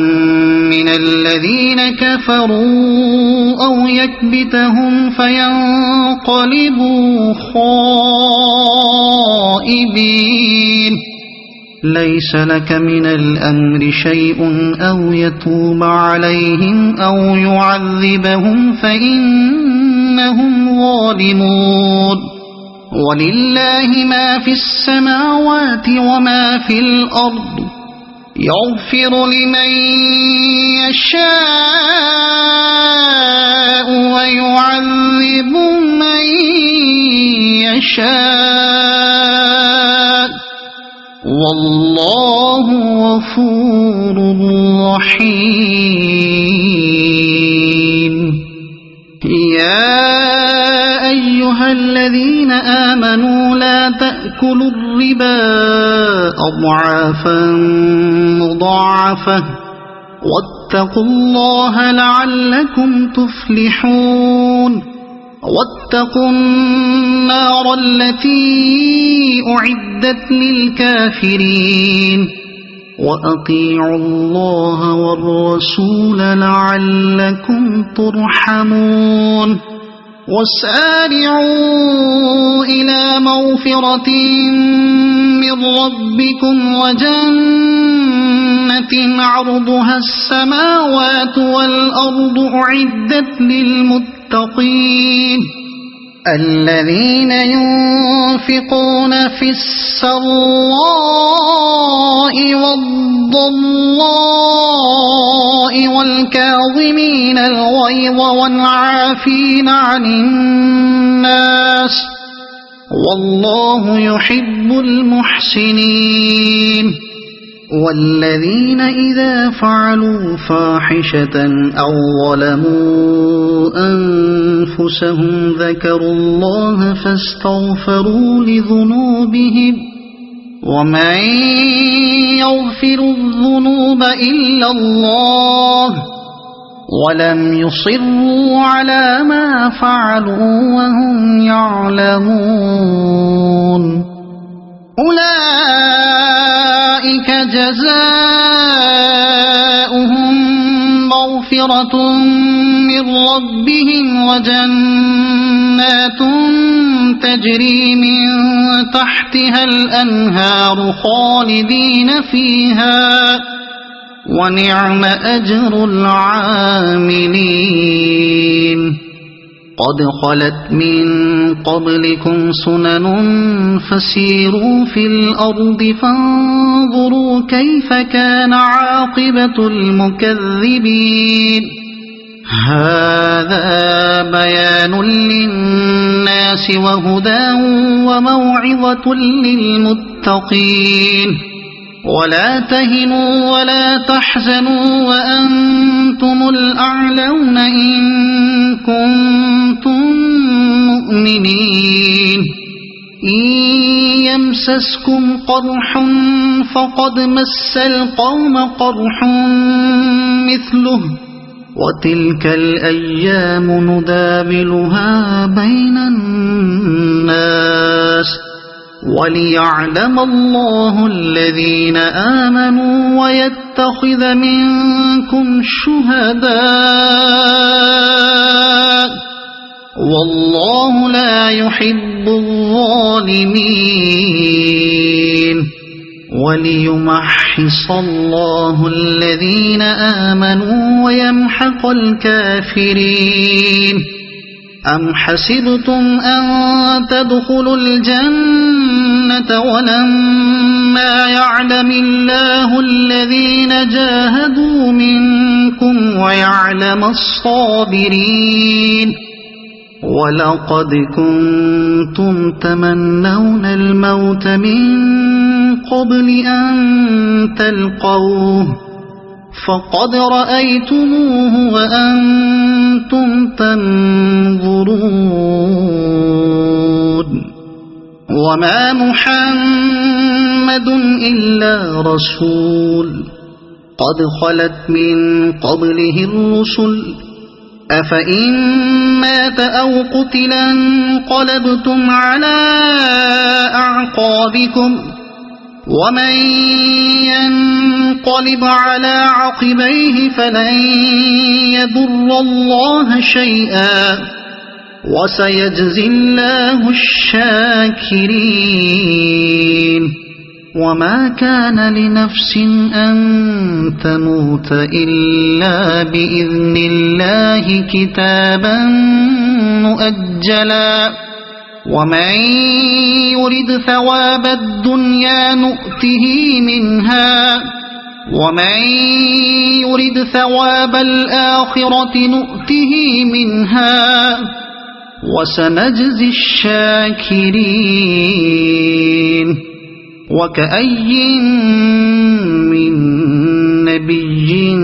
من الذين كفروا أو يكبتهم فينقلبوا خائبين ليس لك من الأمر شيء أو يتوب عليهم أو يعذبهم فإنهم ظالمون ولله ما في السماوات وما في الأرض يغفر لمن يشاء ويعذب من يشاء والله غفور رحيم يا أيها الذين آمنوا لا تأكلوا الربا أضعافا مضاعفة واتقوا الله لعلكم تفلحون واتقوا النار التي أعدت للكافرين وأطيعوا الله والرسول لعلكم ترحمون وسارعوا إلى مغفرة من ربكم وجنة عرضها السماوات والأرض أعدت للمتقين الذين ينفقون في السراء والضراء والكاظمين الغيظ والعافين عن الناس والله يحب المحسنين والذين إذا فعلوا فاحشة أو ظلموا أنفسهم ذكروا الله فاستغفروا لذنوبهم ومن يغفر الذنوب إلا الله ولم يصروا على ما فعلوا وهم يعلمون أولئك جزاؤهم مغفرة من ربهم وجنات تجري من تحتها الأنهار خالدين فيها ونعم أجر العاملين قد خلت من قبلكم سنن فسيروا في الأرض فانظروا كيف كان عاقبة المكذبين هذا بيان للناس وهدى وموعظة للمتقين ولا تهنوا ولا تحزنوا وأنتم الأعلون إن كنتم مؤمنين إن يمسسكم قرح فقد مس القوم قرح مثله وتلك الأيام نداولها بين الناس وليعلم الله الذين آمنوا ويتخذ منكم شهداء والله لا يحب الظالمين وليمحص الله الذين آمنوا ويمحق الكافرين أم حسبتم أن تدخلوا الجنة ولما يعلم الله الذين جاهدوا منكم ويعلم الصابرين ولقد كنتم تمنون الموت من قبل أن تلقوه فقد رأيتموه وأنتم تنظرون وما محمد إلا رسول قد خلت من قبله الرسل أفإن مات أو قتلا انقلبتم على أعقابكم ومن ينقلب على عقبيه فلن يضر الله شيئا وسيجزي الله الشاكرين وما كان لنفس أن تموت إلا بإذن الله كتابا مؤجلا ومن يرد ثواب الدنيا نؤته منها ومن يرد ثواب الآخرة نؤته منها وسنجزي الشاكرين وكأي من نبي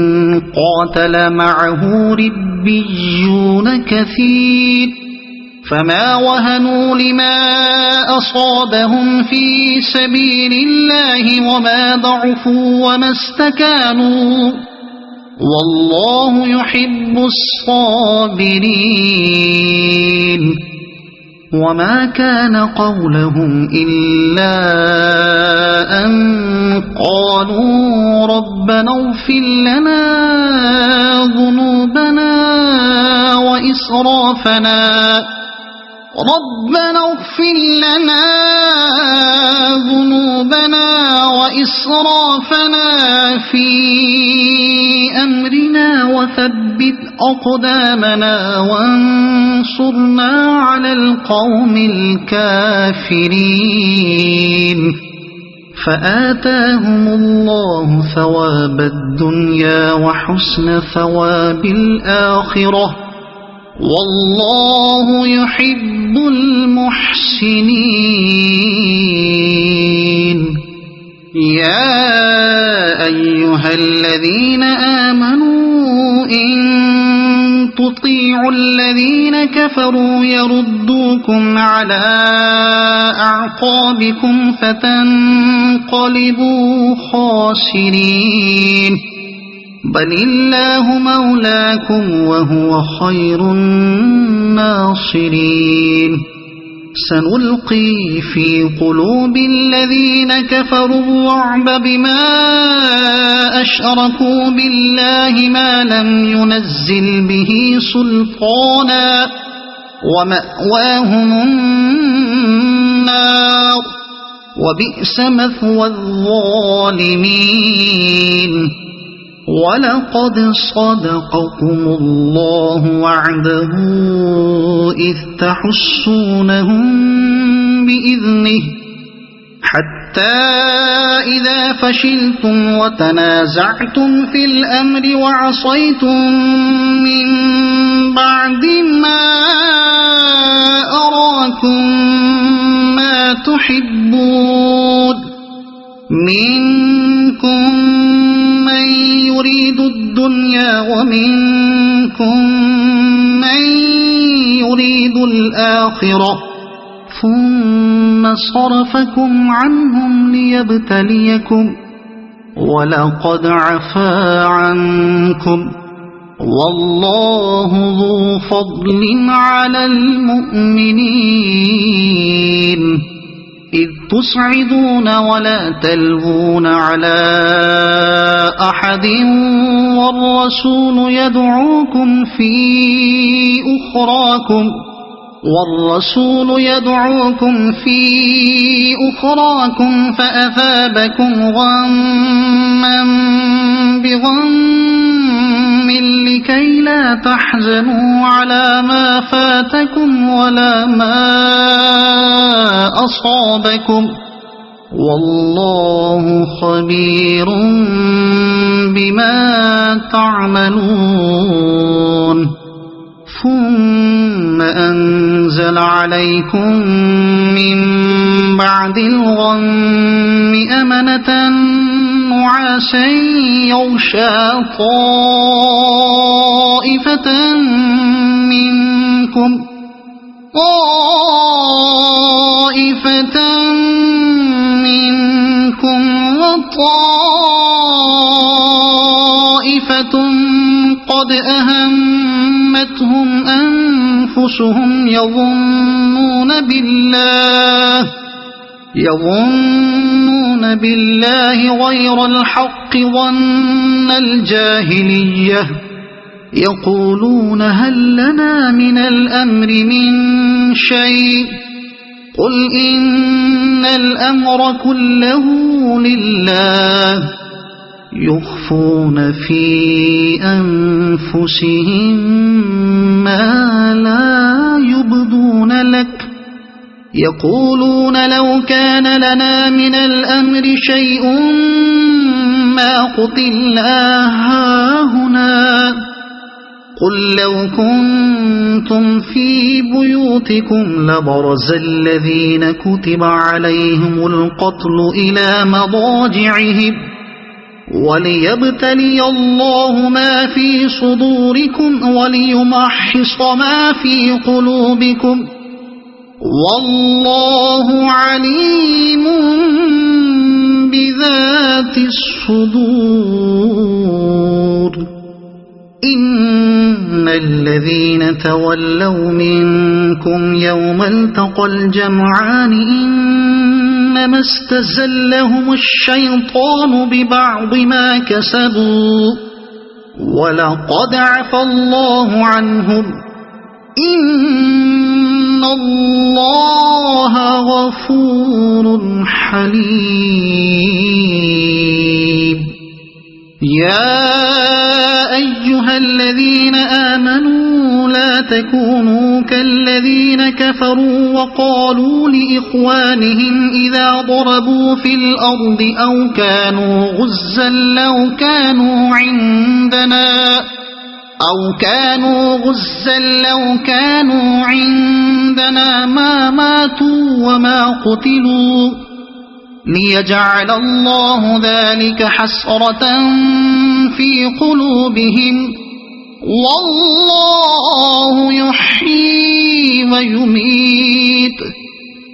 قاتل معه ربيون كثير فما وهنوا لما أصابهم في سبيل الله وما ضعفوا وما استكانوا والله يحب الصابرين وما كان قولهم إلا أن قالوا ربنا اغفر لنا ذنوبنا وإسرافنا في أمرنا وثبت أقدامنا وانصرنا على القوم الكافرين فآتاهم الله ثواب الدنيا وحسن ثواب الآخرة والله يحب المحسنين يا أيها الذين آمنوا إن تطيعوا الذين كفروا يردوكم على أعقابكم فتنقلبوا خاسرين بل الله مولاكم وهو خير الناصرين سنلقي في قلوب الذين كفروا الرعب بما أشركوا بالله ما لم ينزل به سلطانا ومأواهم النار وبئس مثوى الظالمين ولقد صدقكم الله وعده إذ تحسونهم بإذنه حتى إذا فشلتم وتنازعتم في الأمر وعصيتم من بعد ما أراكم ما تحبون منكم من يريد الدنيا ومنكم من يريد الآخرة ثم صرفكم عنهم ليبتليكم ولقد عفا عنكم والله ذو فضل على المؤمنين إذ تصعدون ولا تلوون على أحد والرسول يدعوكم في أخراكم فأثابكم غما بغم لكي لا تحزنوا على ما فاتكم ولا ما أصابكم والله خبير بما تعملون ثم أنزل عليكم من بعد الغم أمنة نعاسا يغشى طائفة منكم وطائفة قد أهمتهم أنفسهم يظنون بالله غير الحق ظن الجاهلية يقولون هل لنا من الأمر من شيء قل إن الأمر كله لله يخفون في أنفسهم ما لا يبدون لك يقولون لو كان لنا من الأمر شيء ما قتلنا هاهنا قل لو كنتم في بيوتكم لبرز الذين كتب عليهم القتل إلى مضاجعهم وليبتلي الله ما في صدوركم وليمحص ما في قلوبكم والله عليم بذات الصدور إن الذين تولوا منكم يوم التقى الجمعان إنما استزلهم الشيطان ببعض ما كسبوا ولقد عفى الله عنهم إن الله غفور حليم يا أيها الذين آمنوا لا تكونوا كالذين كفروا وقالوا لإخوانهم إذا ضربوا في الأرض أو كانوا غزا لو كانوا عندنا ما ماتوا وما قتلوا ليجعل الله ذلك حسرة في قلوبهم والله يحيي ويميت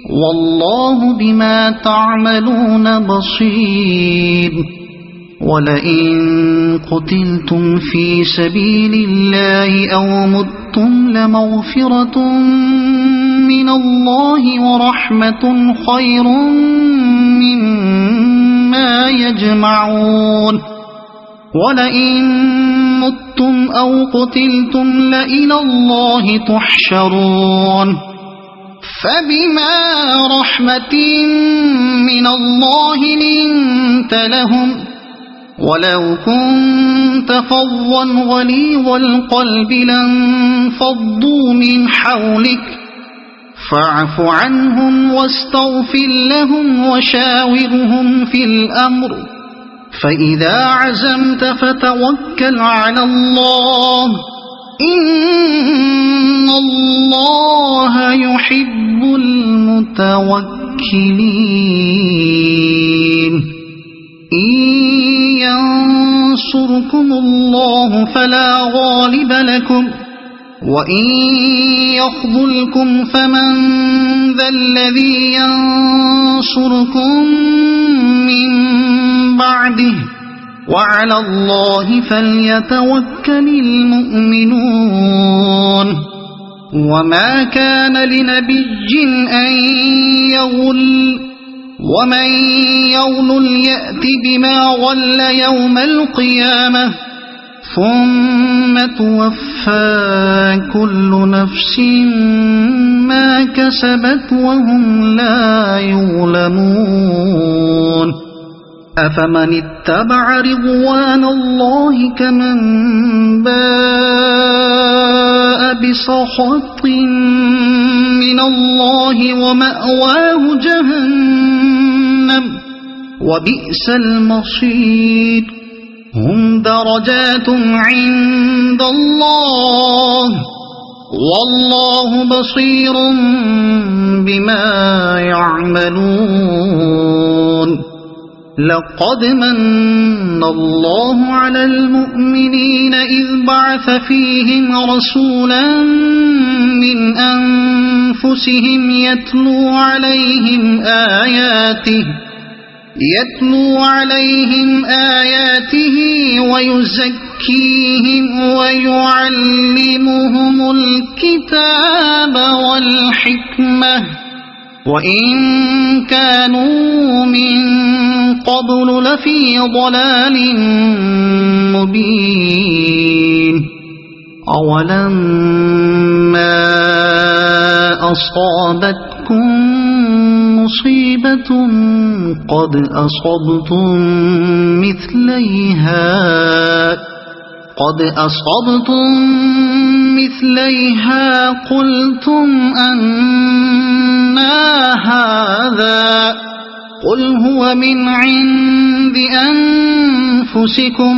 والله بما تعملون بصير ولئن قتلتم في سبيل الله أو متم لمغفرة من الله ورحمة خير مما يجمعون ولئن متم أو قتلتم لإلى الله تحشرون فبما رحمة من الله لنت لهم ولو كنت فظا غليظ القلب لانفضوا من حولك فاعف عنهم واستغفر لهم وشاورهم في الأمر فإذا عزمت فتوكل على الله إن الله يحب المتوكلين إن ينصركم الله فلا غالب لكم وإن يخذلكم فمن ذا الذي ينصركم من بعده وعلى الله فليتوكل المؤمنون وما كان لنبي أن يغل ومن يغل يأت بما غل يوم القيامة ثم توفى كل نفس ما كسبت وهم لا يظلمون أفمن اتبع رضوان الله كمن باء بسخط من الله ومأواه جهنم وبئس المصير هم درجات عند الله والله بصير بما يعملون لقد من الله على المؤمنين إذ بعث فيهم رسولا من أنفسهم يتلو عليهم آياته ويزكيهم ويعلمهم الكتاب والحكمة وإن كانوا من قبل لفي ضلال مبين أولما أصابتكم مصيبة قد أصبتم مثليها قلتم أنى هذا قل هو من عند أنفسكم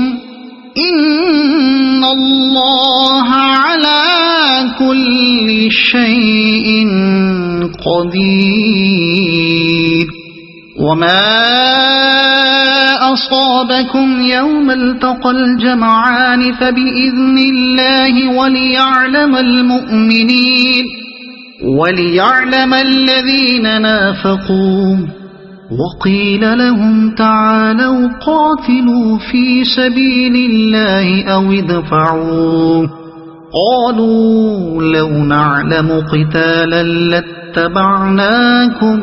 إن الله على كل شيء قدير وما أصابكم يوم التقى الجمعان فبإذن الله وليعلم المؤمنين وليعلم الذين نافقوا وقيل لهم تعالوا قاتلوا في سبيل الله أو ادفعوا قالوا لو نعلم قتالا لاتبعناكم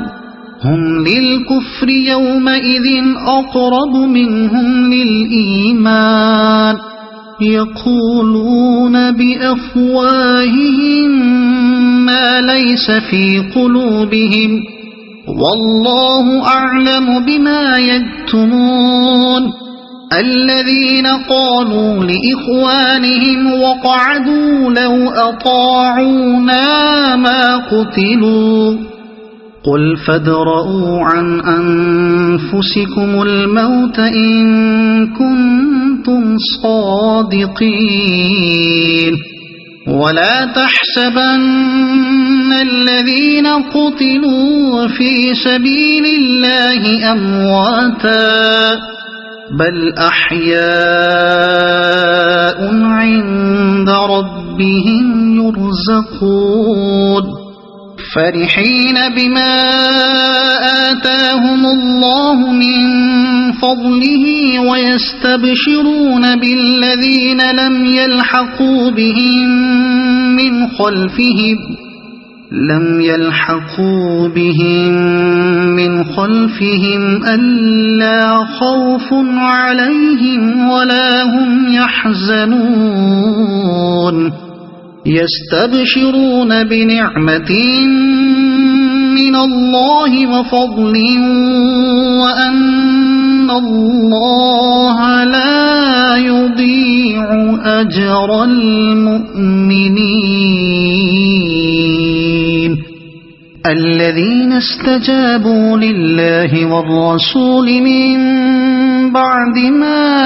هم للكفر يومئذ أقرب منهم للإيمان يقولون بأفواههم ما ليس في قلوبهم والله أعلم بما يكتمون الذين قالوا لإخوانهم وقعدوا لو أطاعونا ما قتلوا قل فادرءوا عن أنفسكم الموت إن كنتم صادقين ولا تحسبن الذين قتلوا في سبيل الله أمواتا بل أحياء عند ربهم يرزقون فرحين بما آتاهم الله من فضله ويستبشرون بالذين لم يلحقوا بهم من خلفهم ألا خوف عليهم ولا هم يحزنون يستبشرون بنعمة من الله وفضل وأن الله لا يضيع أجر المؤمنين الذين استجابوا لله والرسول من بعد ما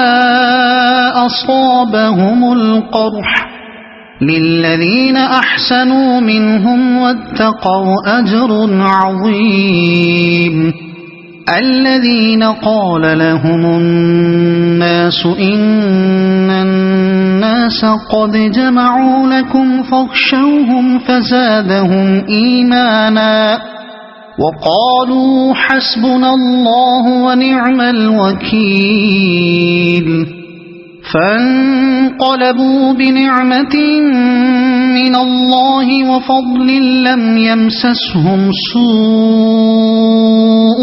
أصابهم القرح للذين أحسنوا منهم واتقوا أجر عظيم الذين قال لهم الناس إن الناس قد جمعوا لكم فاخشوهم فزادهم إيمانا وقالوا حسبنا الله ونعم الوكيل فانقلبوا بنعمة من الله وفضل لم يمسسهم سوء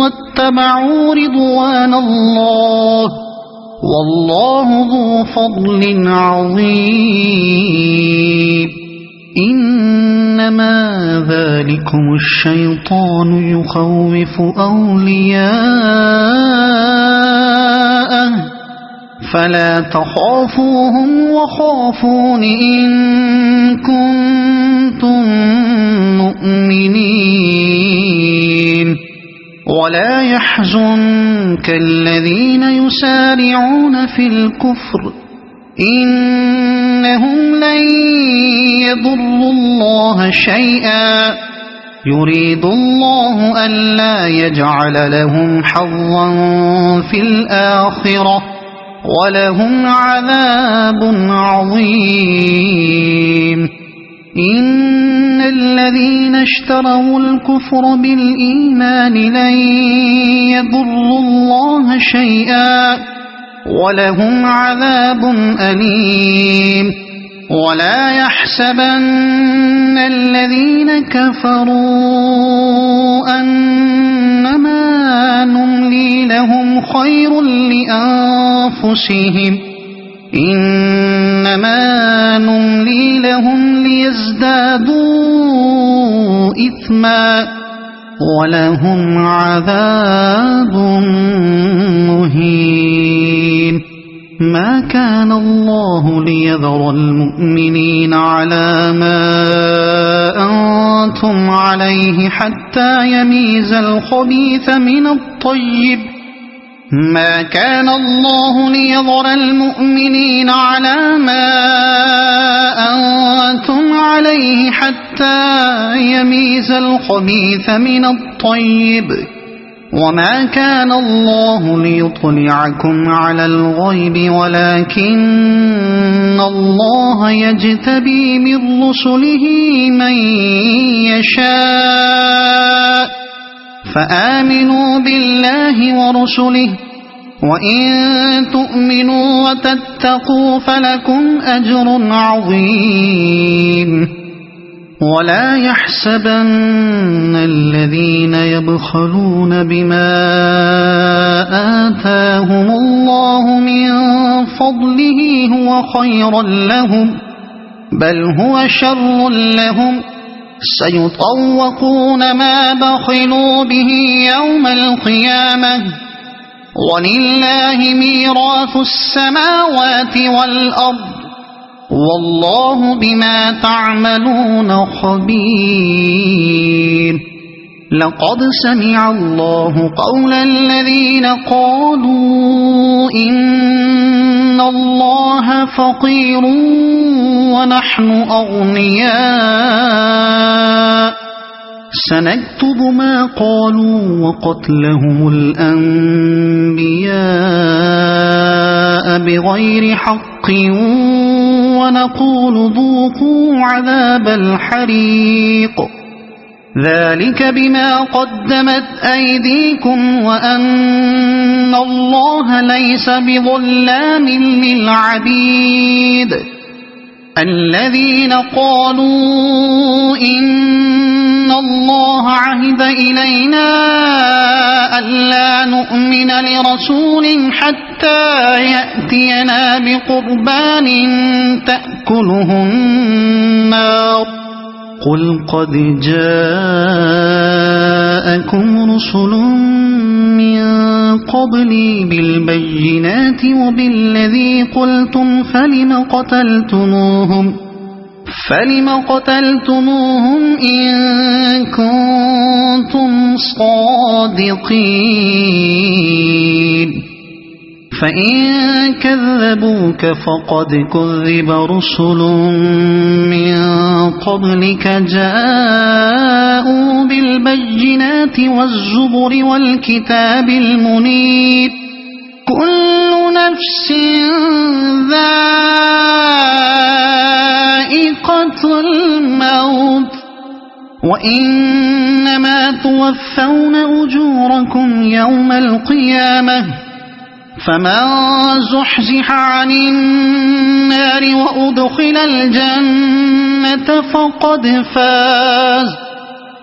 واتبعوا رضوان الله والله ذو فضل عظيم إنما ذلكم الشيطان يخوف أولياءه فلا تخافوهم وخافون إن كنتم مؤمنين ولا يحزنك الذين يسارعون في الكفر إنهم لن يضروا الله شيئا يريد الله ألا يجعل لهم حظا في الآخرة ولهم عذاب عظيم إن الذين اشتروا الكفر بالإيمان لن يضروا الله شيئا ولهم عذاب أليم ولا يحسبن الذين كفروا أنما نملي لهم خير لأنفسهم إنما نملي لهم ليزدادوا إثما ولهم عذاب مهين ما كان الله ليذر المؤمنين على ما أنتم عليه حتى يميز الخبيث من الطيب ما كان الله ليذر المؤمنين على ما أنتم عليه حتى يميز الخبيث من الطيب وما كان الله ليطلعكم على الغيب ولكن الله يجتبي من رسله من يشاء فآمنوا بالله ورسله وإن تؤمنوا وتتقوا فلكم أجر عظيم ولا يحسبن الذين يبخلون بما آتاهم الله من فضله هو خيرا لهم بل هو شر لهم سيطوقون ما بخلوا به يوم القيامة ولله ميراث السماوات والأرض والله بما تعملون خبير لقد سمع الله قول الذين قالوا إن الله فقير ونحن أغنياء سنكتب ما قالوا وقتلهم الأنبياء بغير حق ونقول ذوقوا عذاب الحريق ذلك بما قدمت أيديكم وأن الله ليس بظلام للعبيد الذين قالوا إن الله عهد إلينا ألا نؤمن لرسول حتى يأتينا بقربان تأكله النار قل قد جاءكم رسل من قبلي بالبينات وبالذي قلتم فلم قتلتموهم إن كنتم صادقين فإن كذبوك فقد كذب رسل من قبلك جاءوا بالبينات والزبر والكتاب المنير كل نفس ذائقة الموت وإنما توفون أجوركم يوم القيامة فمن زحزح عن النار وأدخل الجنة فقد فاز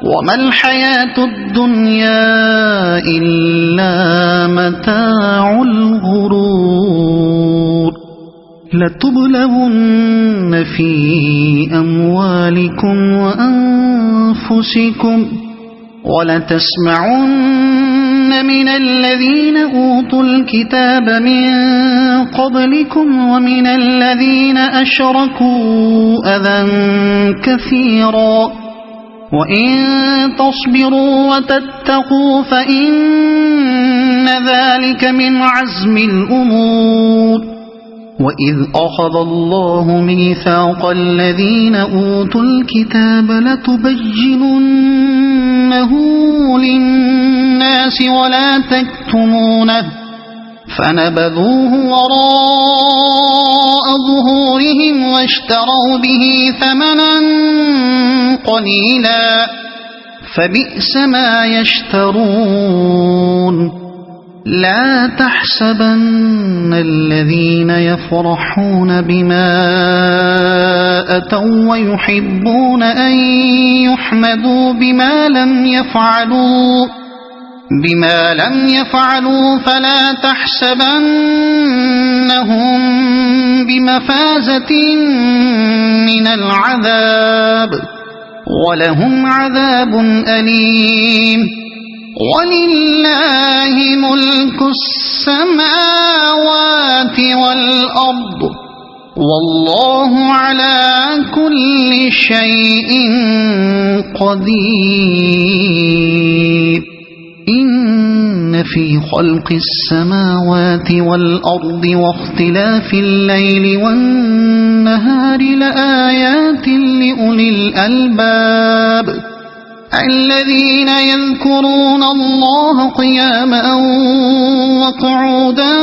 وما الحياة الدنيا إلا متاع الغرور لتبلغن في أموالكم وأنفسكم ولتسمعن من الذين أوتوا الكتاب من قبلكم ومن الذين أشركوا أذى كثيرا وإن تصبروا وتتقوا فإن ذلك من عزم الأمور وإذ أخذ الله ميثاق الذين أوتوا الكتاب لتبيننه للناس ولا تكتمونه فنبذوه وراء ظهورهم واشتروا به ثمنا قليلا فبئس ما يشترون لا تحسبن الذين يفرحون بما أتوا ويحبون أن يحمدوا بما لم يفعلوا فلا تحسبنهم بمفازة من العذاب ولهم عذاب أليم ولله ملك السماوات والأرض والله على كل شيء قدير إن في خلق السماوات والأرض واختلاف الليل والنهار لآيات لأولي الألباب الذين يذكرون الله قياما وقعودا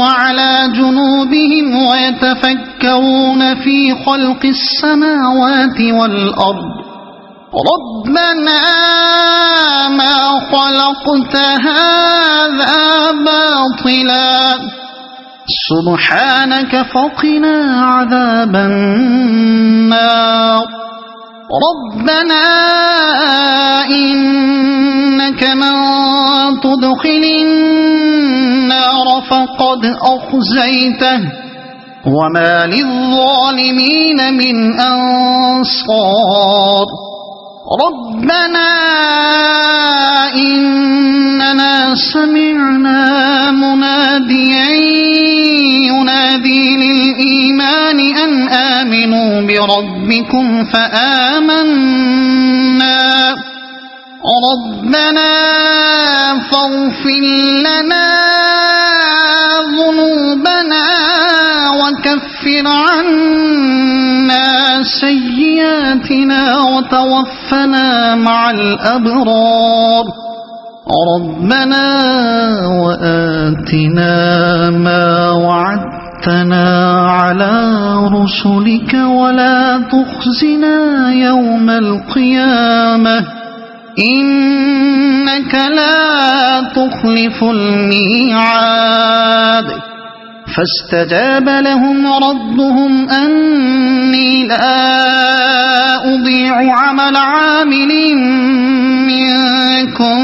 وعلى جنوبهم ويتفكرون في خلق السماوات والأرض ربنا ما خلقت هذا باطلا سبحانك فقنا عذاب النار ربنا إنك من تدخل النار فقد أخزيته وما للظالمين من أنصار ربنا إننا سمعنا مناديا ينادي للإيمان أن آمنوا بربكم فآمنا ربنا فاغفر لنا ذنوبنا وكفر عنا سيئاتنا وتوفنا مع الأبرار ربنا وآتنا ما وعدتنا على رسلك ولا تخزنا يوم القيامة إنك لا تخلف الميعاد فاستجاب لهم ربهم أني لا أضيع عمل عامل منكم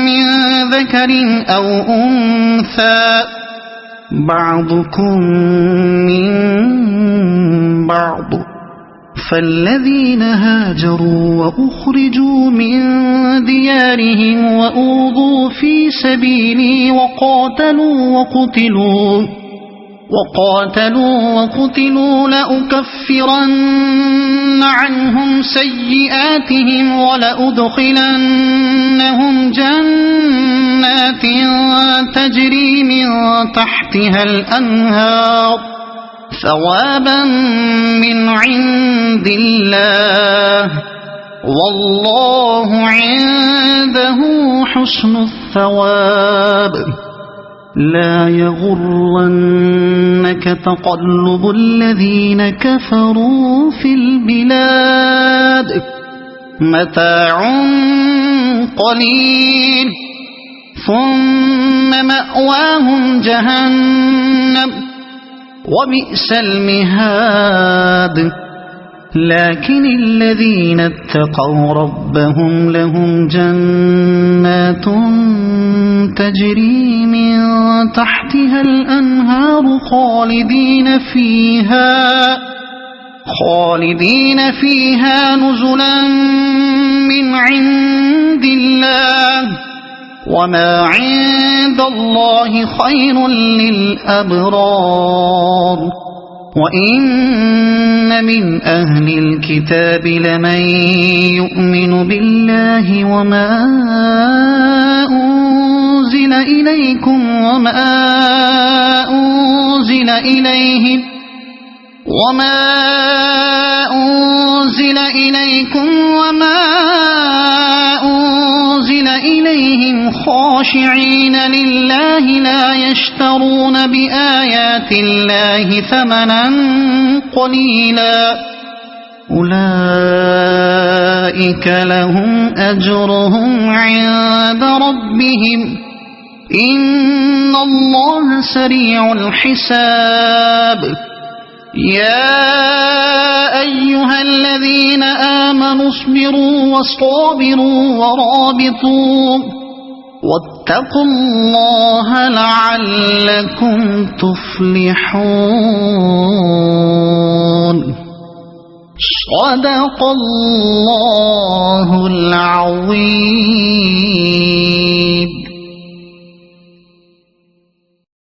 من ذكر أو أنثى بعضكم من بعض فالذين هاجروا وأخرجوا من ديارهم وأوذوا في سبيلي وقاتلوا لأكفرن عنهم سيئاتهم ولأدخلنهم جنات تجري من تحتها الأنهار ثوابا من عند الله والله عنده حسن الثواب لا يغرنك تقلب الذين كفروا في البلاد متاع قليل ثم مأواهم جهنم وبئس المهاد لكن الذين اتقوا ربهم لهم جنات تجري من تحتها الأنهار خالدين فيها نزلا من عند الله وما عند الله خير للأبرار وإن من أهل الكتاب لمن يؤمن بالله وما أنزل إليكم وما أنزل إليهم خاشعين لله لا يشترون بآيات الله ثمنا قليلا أولئك لهم أجرهم عند ربهم إن الله سريع الحساب يا أيها الذين آمنوا اصبروا وصابروا ورابطوا واتقوا الله لعلكم تفلحون صدق الله العظيم.